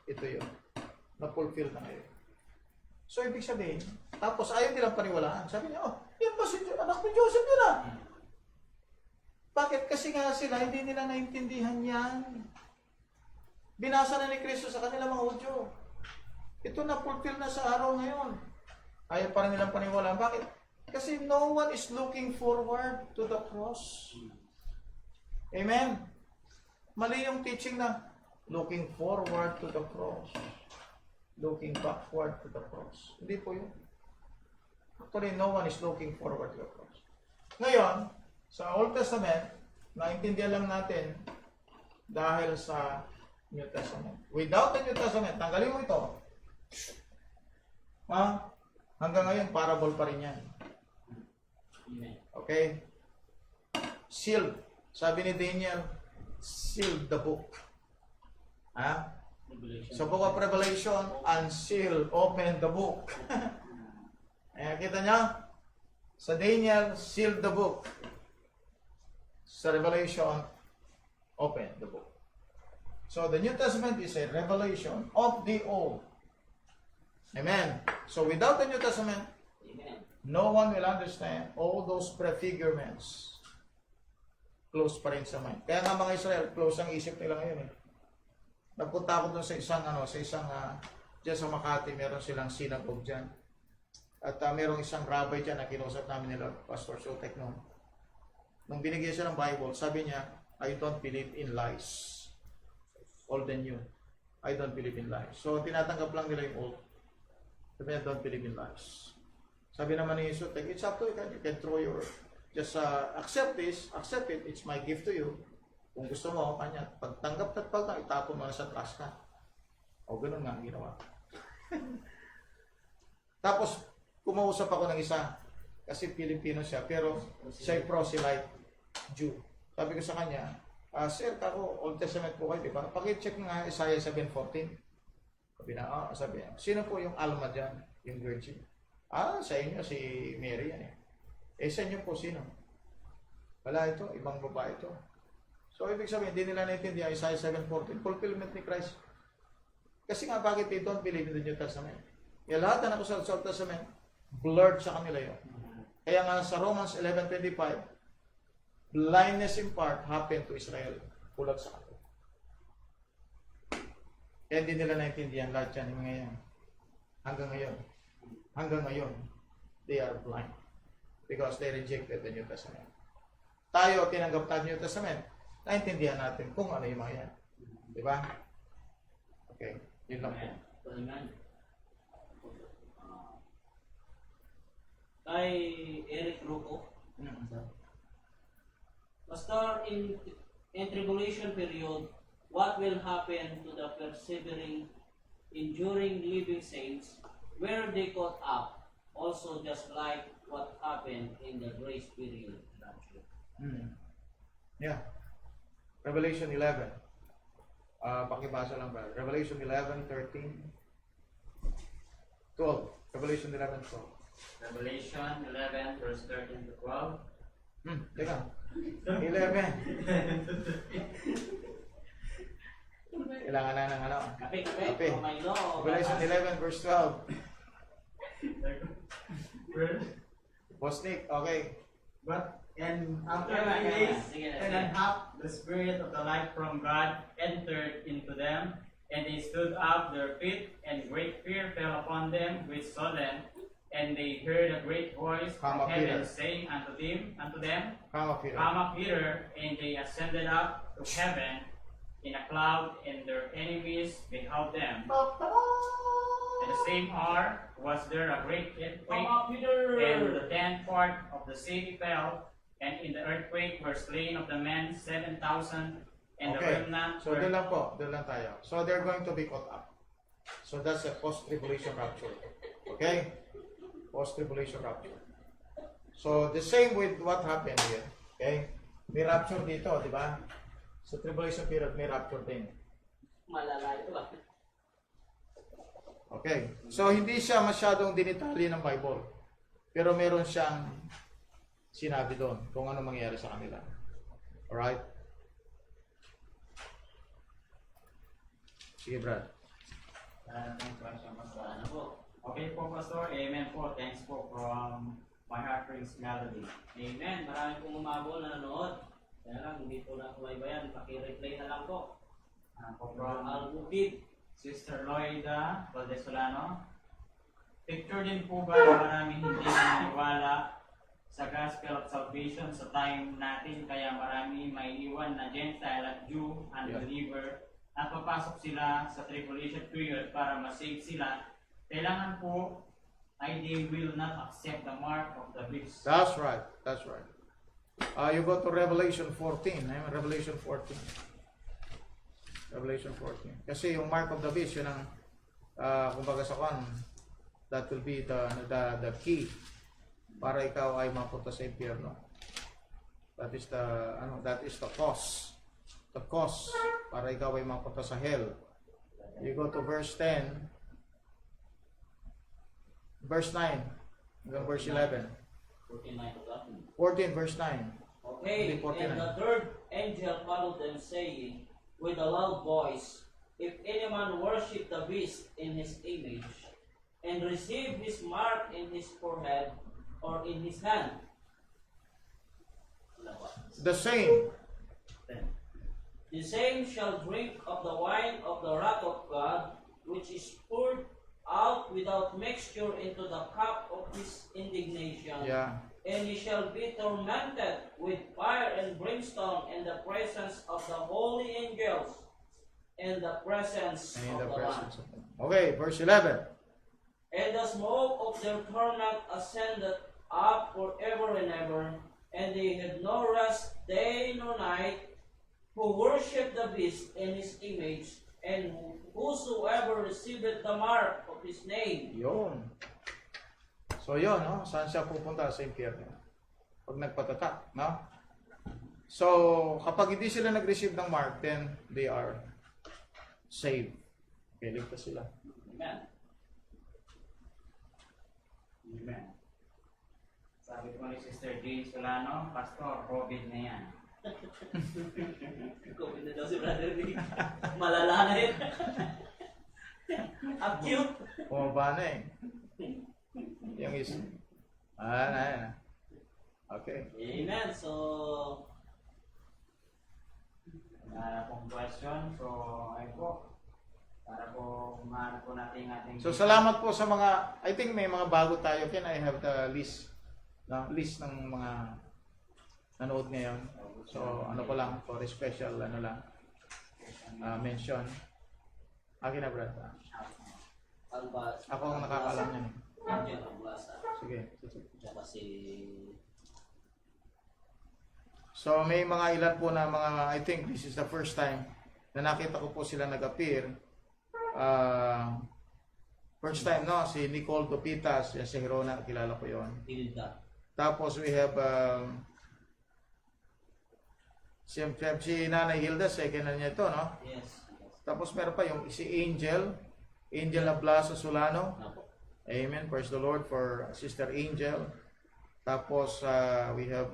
ito yun. Na-fulfill na ngayon. So, ibig sabihin, tapos ayaw nilang paniwalaan. Sabi niya, oh, yan ba si anak ni Joseph yun ah? Bakit? Kasi nga sila, hindi nila naintindihan yan. Binasa na ni Kristo sa kanila mga Hudyo. Ito na-fulfill na sa araw ngayon. Ayaw pa rin nilang paniwalaan. Bakit? Kasi no one is looking forward to the cross. Amen? Mali yung teaching na looking forward to the cross. Looking backward to the cross. Hindi po yun. Actually, no one is looking forward to the cross. Ngayon, sa Old Testament, naintindihan lang natin dahil sa New Testament. Without the New Testament, tanggalin mo ito. Hanggang ngayon, parable pa rin yan. Okay? Sealed. Sabi ni Daniel, sealed the book. Sa book of Revelation, unsealed, open the book. Kita niya? Sa Daniel, sealed the book. Sa Revelation, open the book. So the New Testament is a revelation of the Old. Amen. So without the New Testament, no one will understand all those prefigurements. Close pa rin sa mind. Kaya nga mga Israel, close ang isip nila ngayon eh. Nagpunta ako doon sa isang diyan sa Makati, meron silang synagogue diyan. At merong isang rabbi diyan na kinusap namin nila, Pastor Sotek noon. Nung binigyan siya ng Bible, sabi niya, I don't believe in lies. Old and new. I don't believe in lies. So, tinatanggap lang nila yung oath. Sabi niya, don't believe in lies. Sabi naman ni Jesus, it's up to you. You can throw your, just accept this, accept it, it's my gift to you. Kung gusto mo, kanya, pagtanggap at pagtanggap, itapon mo na sa trash ka. O, ganun nga ang ginawa. Tapos, kumausap ako ng isa, kasi Pilipino siya, pero siya proselyte Jew. Sabi ko sa kanya, sir, ako, Old Testament po kayo, di ba? Pakicheck nga Isaiah 7:14. Sabi na, sabi niya, sino po yung alma dyan? Yung virgin? Sa inyo, si Mary yan eh. Sa inyo po, sino? Wala ito, ibang babae ito. So, ibig sabihin, hindi nila naintindihan Isaiah 7:14, fulfillment ni Christ. Kasi nga, bakit they don't believe in the New Testament? Kaya lahat na nakusal sa Old Testament, blurred sa kanila yun. Kaya nga sa Romans 11:25, blindness in part happened to Israel. Kulag sa kanila. Kaya hindi nila naintindihan lahat yan ngayon. Hanggang ngayon. Hanggang ngayon, they are blind. Because they rejected the New Testament. Tayo, tinanggap tayo New Testament, naintindihan natin kung ano yung mga yan. Di ba? Okay, yun lang po. Amen. Kay Eric Ruco, Pastor, in tribulation period, what will happen to the persevering, enduring, living saints where they caught up, also just like what happened in the grace period? Yeah. Revelation 11. Pakibasa lang ba? Revelation 11:13, 12. Revelation 11:12. Revelation 11, verse 13 to 12. Teka. 11. Kailangan na ng ano? Kape. Kape. Oh my Lord. Revelation 11 verse 12. Boss Nick, okay. And after 3 days and a half, the Spirit of the light from God entered into them, and they stood up their feet, and great fear fell upon them which saw them. And they heard a great voice from Come up, heaven Peter. saying unto them, Come up here. Come up hither, and they ascended up to heaven in a cloud, and their enemies beheld them. In the same hour was there a great earthquake, and the 10th part of the city fell, and in the earthquake were slain of the men 7,000, and the Okay. remnant So, doon lang po. Doon lang tayo. So, they're going to be caught up. So, that's a post-tribulation rapture. Okay? Post-tribulation rapture. So, the same with what happened here. Okay? May rapture dito, di ba? Sa tribulation period, may rapture din. Malala ito ba? Okay. So, hindi siya masyadong dinitali ng Bible. Pero meron siyang sinabi doon kung ano mangyayari sa kanila. Alright? Sige, Brad. Sana po. Okay po, Pastor. Amen po. Thanks po from my heart brings melody. Amen. Marami pong umabol na nanood. Kaya lang, hindi po na kumaybayan. Paki-replay na lang po. Po From from Al-Bukid. Sister Loida Valdesolano. Picture din po ba na maraming hindi naniniwala sa gospel of salvation sa time natin, kaya marami may iwan na Gentile at Jew, unbeliever, at papasok sila sa tribulation period para masave sila. Kailangan po ay they will not accept the mark of the beast. That's right. That's right. You go to Revelation 14. Revelation 14. Revelation 14. Kasi yung mark of the beast, yun ang, kumbaga sa kan, that will be the key para ikaw ay mapunta sa impyerno. That is the cause. The cause para ikaw ay mapunta sa hell. You go to verse 10, verse 9, hanggang verse 11. 14 verse 9. Okay, Hindi, 49. and the third angel followed them, saying with a loud voice, If any man worship the beast in his image, and receive his mark in his forehead or in his hand, The same the same shall drink of the wine of the wrath of God, which is poured out without mixture into the cup of his indignation. Yeah. And he shall be tormented with fire and brimstone in the presence of the holy angels in the presence In of the the Lamb. presence of them. Okay, verse 11. And the smoke of their torment ascended up forever and ever, and they had no rest day nor night, who worship the beast in his image, and whosoever receiveth the mark of his name. Yun. So yun, no? Saan siya pupunta? Sa impyerno. Pag nagpatatak, no? So, kapag hindi sila nag-receive ng mark, then they are saved. Okay, ligtas sila. Amen. Amen. Sabi ko ni Sister Jane Solano, Pastor, COVID na yan. COVID na daw si Brother Nick. Malala na yun. Acute. Bumaba na eh. Yung is... na. Okay. Amen. So, Wala pong question, so ay po, para po maano po natin ating... So, salamat po sa mga... I think may mga bago tayo. Can I have the list? No? List ng mga nanood ngayon. So, ano ko lang, for a special, ano lang, mention. Akin na, Brad. Albas. Ako ang nakakaalam yan. Angel Albasa. Sige. Tsaka si... So, may mga ilan po na mga, I think this is the first time na nakita ko po sila nag-appear. First time, no? Si Nicole Dupitas, si Hirona, kilala ko yon. Hilda. Tapos we have si Nanay Hilda, second na niya ito, no? Yes. Tapos meron pa yung si Angel Ablasa Solano. Napo. Amen. Praise the Lord for Sister Angel. Tapos we have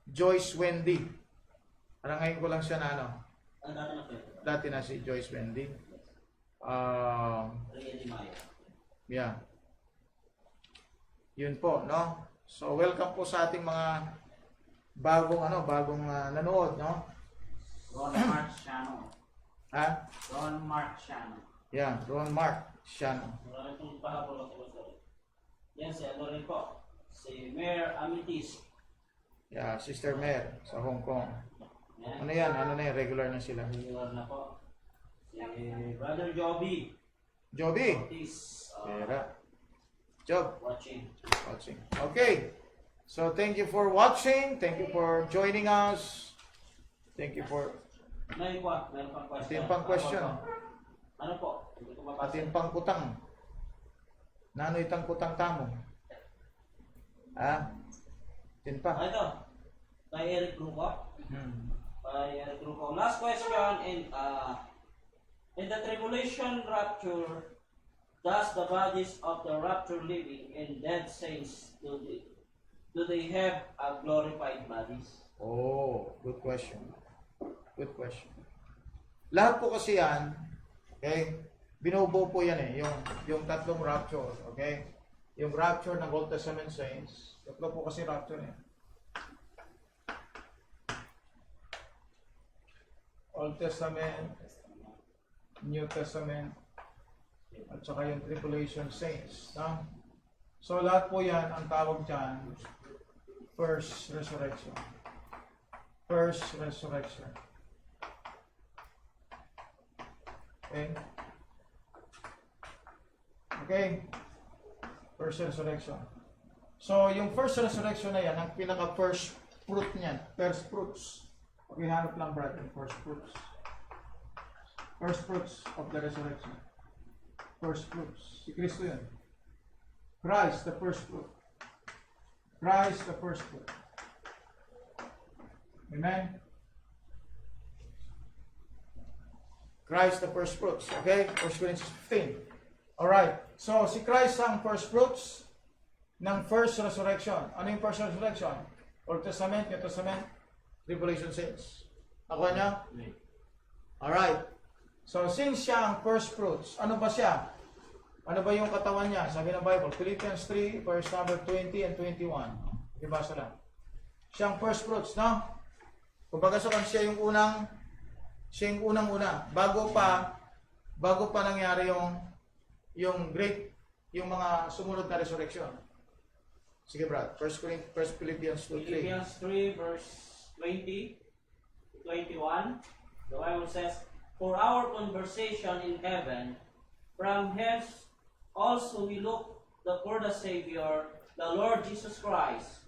Joyce Wendy. Parang ngayon ko lang siya na ano. Ang dati na po ito. Dati na si Joyce Wendy. Rhea Di Mayo. Yeah. Yun po, no? So, welcome po sa ating mga bagong nanood, no? Ron Mark Shano. Ha? Ron Mark Shano. Yeah, Ron Mark Shano. Marami pong pahapon ako sa yan, si ano rin po. Si Mayor Amitis. Yeah, Sister Mer sa Hong Kong. Yan. Ano yan? Ano na yan? Regular na sila. Regular na po. Si Brother Joby. Joby. Otis. Pera. Job. Watching. Watching. Okay. So, thank you for watching. Thank you for joining us. Thank you for... Meron pang question. Atin pang question. Ano po? Hindi ko mabasa. Atin pang kutang. Nano itang kutang tamo? Ha? Atin pa. Ito. Kay Eric Grupo. Kay Eric Grupo. Last question. In the tribulation rapture, does the bodies of the rapture living and dead saints do they have a glorified bodies? Oh, good question. Good question. Lahat po kasi yan, okay, binubuo po yan eh, yung tatlong rapture, okay? Yung rapture ng Old Testament saints, tatlo po kasi rapture eh. Old Testament, New Testament, at saka yung tribulation saints. No? So lahat po yan, ang tawag dyan, first resurrection. First resurrection. Okay? Okay? First resurrection. So, yung first resurrection na yan, ang pinaka-first fruit niyan, first fruits. Paghihanap lang, brother, first fruits. First fruits of the resurrection. First fruits. Si Kristo yun. Christ, the first fruit. Christ, the first fruit. Amen? Christ, the first fruits. Okay? 1 Corinthians 15. Alright. So, si Christ ang first fruits ng first resurrection. Ano yung first resurrection? Old Testament, New Testament, Tribulation saints. Nakuha niya? Alright. So, since siya ang first fruits, ano ba siya? Ano ba yung katawan niya? Sabi ng Bible, Philippians 3, verse number 20 and 21. Ibasa lang. Siya ang first fruits, no? Kumbaga sa siya yung unang-una. Bago pa nangyari yung mga sumunod na resurrection. Sige, Brad. Philippians 2:3. Philippians 3 verse 20. 21, the Bible says, "For our conversation in heaven, from hence also we look for the Savior, the Lord Jesus Christ,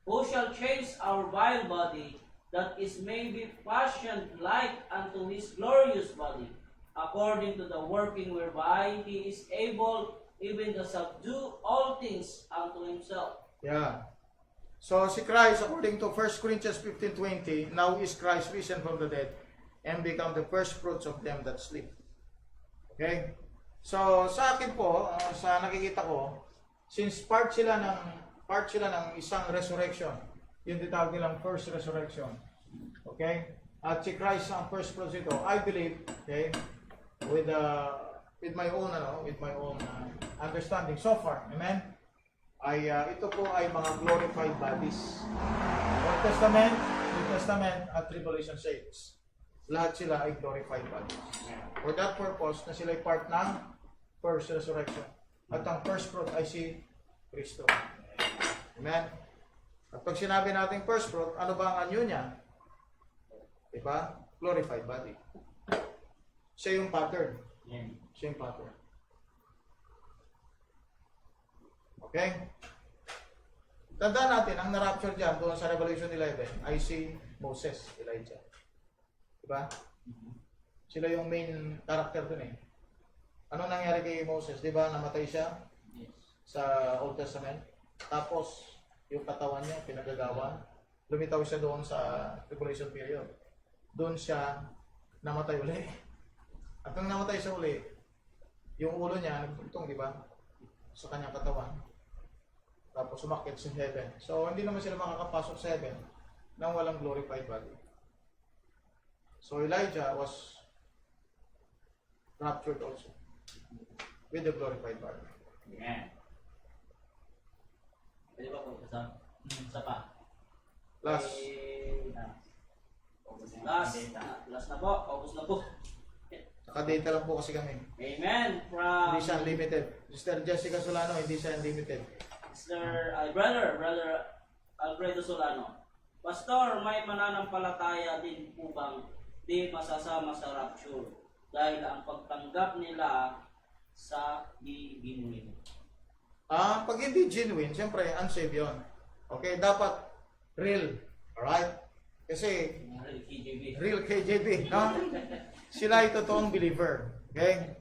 who shall change our vile body, that is may be fashioned like unto his glorious body, according to the working whereby he is able even to subdue all things unto himself." Yeah. So si Christ, according to 1 Corinthians 15:20, now is Christ risen from the dead and become the first fruits of them that sleep. Okay? So sa akin po, sa nakikita ko, since part sila ng isang resurrection, yung tinatawag nilang first resurrection. Okay? At si Christ ang first fruits ito. I believe, okay, with my own understanding so far. Amen. Ito po ay mga glorified bodies. Old Testament, New Testament, at Tribulation saints. Lahat sila ay glorified bodies. For that purpose, na sila ay part ng first resurrection. At ang first fruit ay si Kristo. Amen? At pag sinabi natin first fruit, ano ba ang anyo niya? Diba? Glorified body. Siya yung pattern. Siya yung pattern. Okay? Tandaan natin, ang na-rapture dyan doon sa Revelation 11 ay si Moses, Elijah. Diba? Sila yung main character doon eh. Ano nangyari kay Moses? Diba namatay siya sa Old Testament? Tapos, yung katawan niya, pinagagawan. Lumitaw siya doon sa tribulation period. Doon siya namatay uli. At nung namatay siya uli, yung ulo niya, nagtugtong, di ba? Sa kanyang katawan. Tapos umakyat sa heaven. So, hindi naman sila makakapasok sa heaven nang walang glorified body. So, Elijah was raptured also with the glorified body. Amen. Pwede ba po isa pa? Last. Last na po. Focus na po. Naka-data lang po kasi kami. Amen. Hindi siya unlimited. Sister Jessica Solano, hindi siya unlimited. Brother Alfredo Solano. Pastor, may mananampalataya din po bang di masasama sa rapture dahil ang pagtanggap nila sa di genuine? Pag hindi genuine, siyempre, unsaved yun. Okay, dapat real. Alright? Kasi, real KJB. No? Sila ay totoong believer. Okay?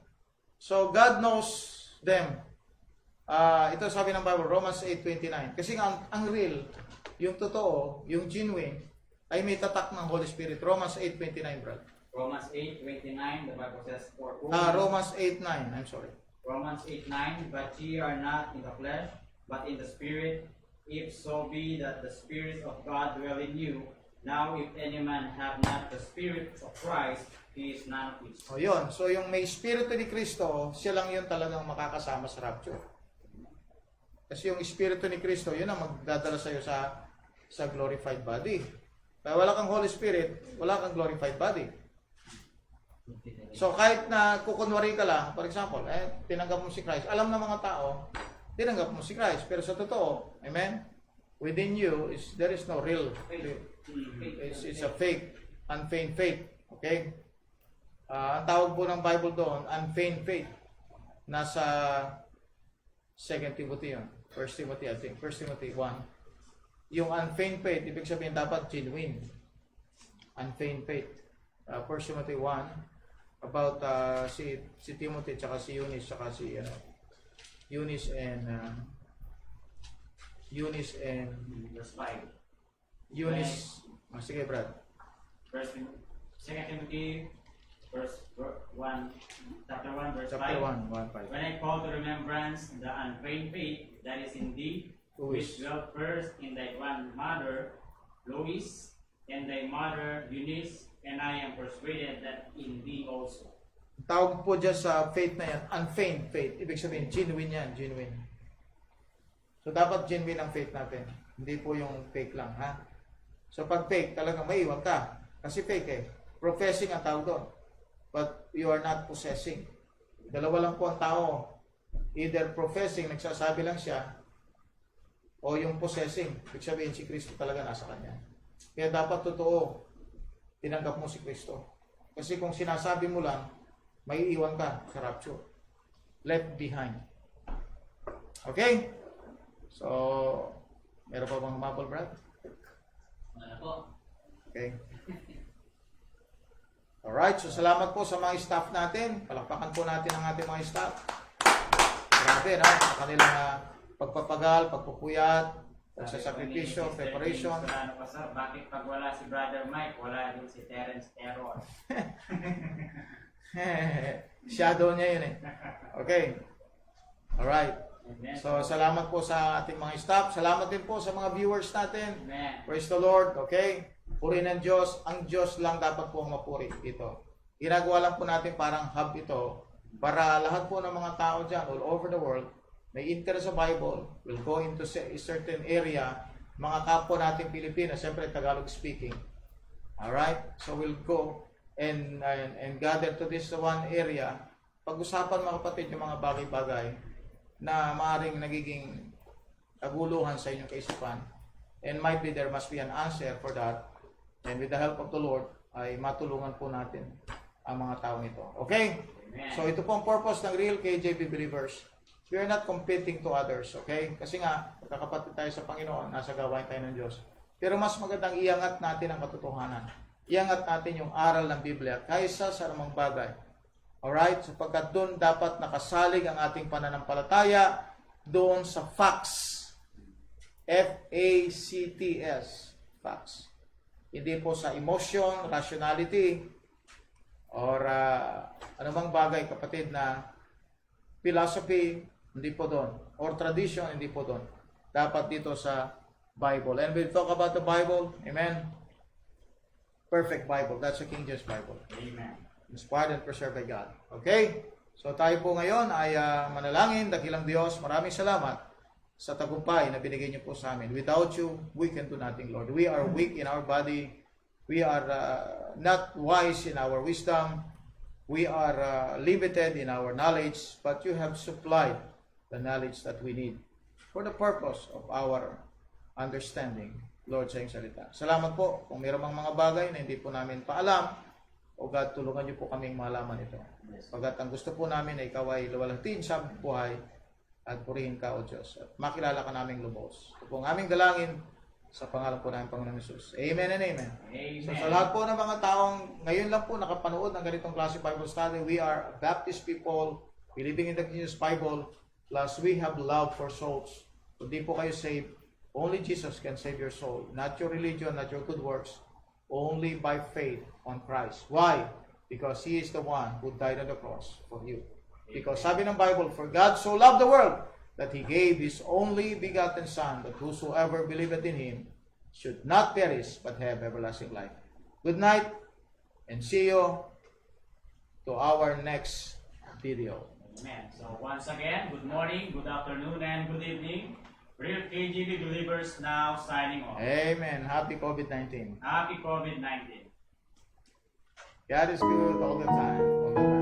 So, God knows them. Ito sabi ng Bible, Romans 8:29. Kasi ang real, yung totoo, yung genuine, ay may tatak ng Holy Spirit. Romans 8:29, brother. Romans 8:29, the Bible says, Romans 8:9, I'm sorry. Romans 8:9, but ye are not in the flesh, but in the Spirit, if so be that the Spirit of God dwell in you. Now, if any man have not the Spirit of Christ, he is none of his. O yun. So, yung may Espiritu ni Kristo, siya lang yun talagang makakasama sa rapture. Kasi yung Espiritu ni Kristo, yun ang magdadala sa'yo sa glorified body. Kaya wala kang Holy Spirit, wala kang glorified body. So kahit na kukunwari ka lang, for example, tinanggap mo si Christ, alam ng mga tao, tinanggap mo si Christ. Pero sa totoo, amen, within you, there is no real. It's a fake, unfeigned faith. Okay? Ang tawag po ng Bible doon, unfeigned faith. Nasa 2 Timothy yun. 1 Timothy, I think. 1 Timothy 1. Yung unfeigned faith, ibig sabihin dapat genuine. Unfeigned faith. 1 Timothy 1, about si Timothy, tsaka si Eunice, tsaka si Eunice and Verse 5. Eunice. Sige, Brad. 2 Timothy, chapter 1, verse 5. Chapter 1, 1:5. When I call to remembrance the unfeigned faith that is in thee, which dwelt first in thy one mother, Lois, and thy mother, Eunice, and I am persuaded that in thee also. Tawag po dyan sa faith na yan, unfeigned faith. Ibig sabihin, genuine yan, genuine. So, dapat genuine ang faith natin. Hindi po yung fake lang, ha? So, pag fake, talagang maiwan ka. Kasi fake eh. Professing ang tawag doon. But you are not possessing. Dalawa lang po ang tao. Either professing, nagsasabi lang siya, o yung possessing. Ibig sabihin, si Kristo talaga nasa kanya. Kaya dapat totoo. tinanggap mo si Kristo. Kasi kung sinasabi mo lang, may iwan ka sa rapture. Left behind. Okay? So, meron pa bang humabol, Brad? Ano po? Okay. Alright, so salamat po sa mga staff natin. Palakpakan po natin ang ating mga staff. Grabe, no? Sa kanilang pagpapagal, pagpupuyat, pagsasakripisyo, preparation. Ano pa sa, bakit pag wala si Brother Mike, wala din si Terence Terror? Shadow niya yun eh. Okay. Alright. Amen. So, salamat po sa ating mga staff. Salamat din po sa mga viewers natin. Amen. Praise the Lord. Okay? Purihin ng Diyos. Ang Diyos lang dapat po ang mapuri dito. Ginagawa lang po natin parang hub ito para lahat po ng mga tao dyan all over the world may interest sa Bible will go into a certain area. Mga kapwa natin Pilipino, siyempre Tagalog speaking. Alright? So, we'll go and gather to this one area. Pag-usapan mga kapatid yung mga bagay-bagay na maaaring nagiging kaguluhan sa inyong kaisipan. And might be there must be an answer for that. And with the help of the Lord, ay matulungan po natin ang mga taong ito. Okay? Amen. So ito po ang purpose ng Real KJB Believers. We are not competing to others. Okay? Kasi nga, magkakapatid tayo sa Panginoon, nasa gawain tayo ng Diyos. Pero mas magandang iangat natin ang katotohanan. Iangat natin yung aral ng Biblia kaysa sa anumang bagay. Alright? Sapagkat doon dapat nakasalig ang ating pananampalataya doon sa facts. F-A-C-T-S. Facts. Hindi po sa emotion, rationality, or anumang bagay, kapatid, na philosophy, hindi po doon. Or tradition, hindi po doon. Dapat dito sa Bible. And we'll talk about the Bible. Amen? Perfect Bible. That's the King James Bible. Amen. Inspired and preserved by God. Okay? So tayo po ngayon ay manalangin, dakilang Diyos, maraming salamat sa tagumpay na binigay niyo po sa amin. Without you, we can do nothing, Lord. We are weak in our body. We are not wise in our wisdom. We are limited in our knowledge, but you have supplied the knowledge that we need for the purpose of our understanding, Lord, sa iyong salita. Salamat po kung mayroong mga bagay na hindi po namin paalam. O God, tulungan niyo po kaming malaman ito. Pagkat ang gusto po namin ay ikaw ay luwalhatiin sa buhay at purihin ka, O Diyos. At makilala ka naming lubos. Ito po ang aming dalangin sa pangalan po namin Panginoon Jesus. Amen and amen. Amen. So sa lahat po ng mga taong ngayon lang po nakapanood ng ganitong klase Bible study, we are Baptist people, believing in the King James Bible, plus we have love for souls. Kung di po kayo saved, only Jesus can save your soul. Not your religion, not your good works. Only by faith on Christ. Why? Because He is the one who died on the cross for you. Because sabi ng Bible, for God so loved the world that He gave His only begotten Son, that whosoever believeth in Him should not perish but have everlasting life. Good night, and see you to our next video. Amen. So once again, good morning, good afternoon, and good evening. Real KGB Believers now signing off. Amen. Happy COVID-19. Happy COVID-19. God is good all the time. All the time.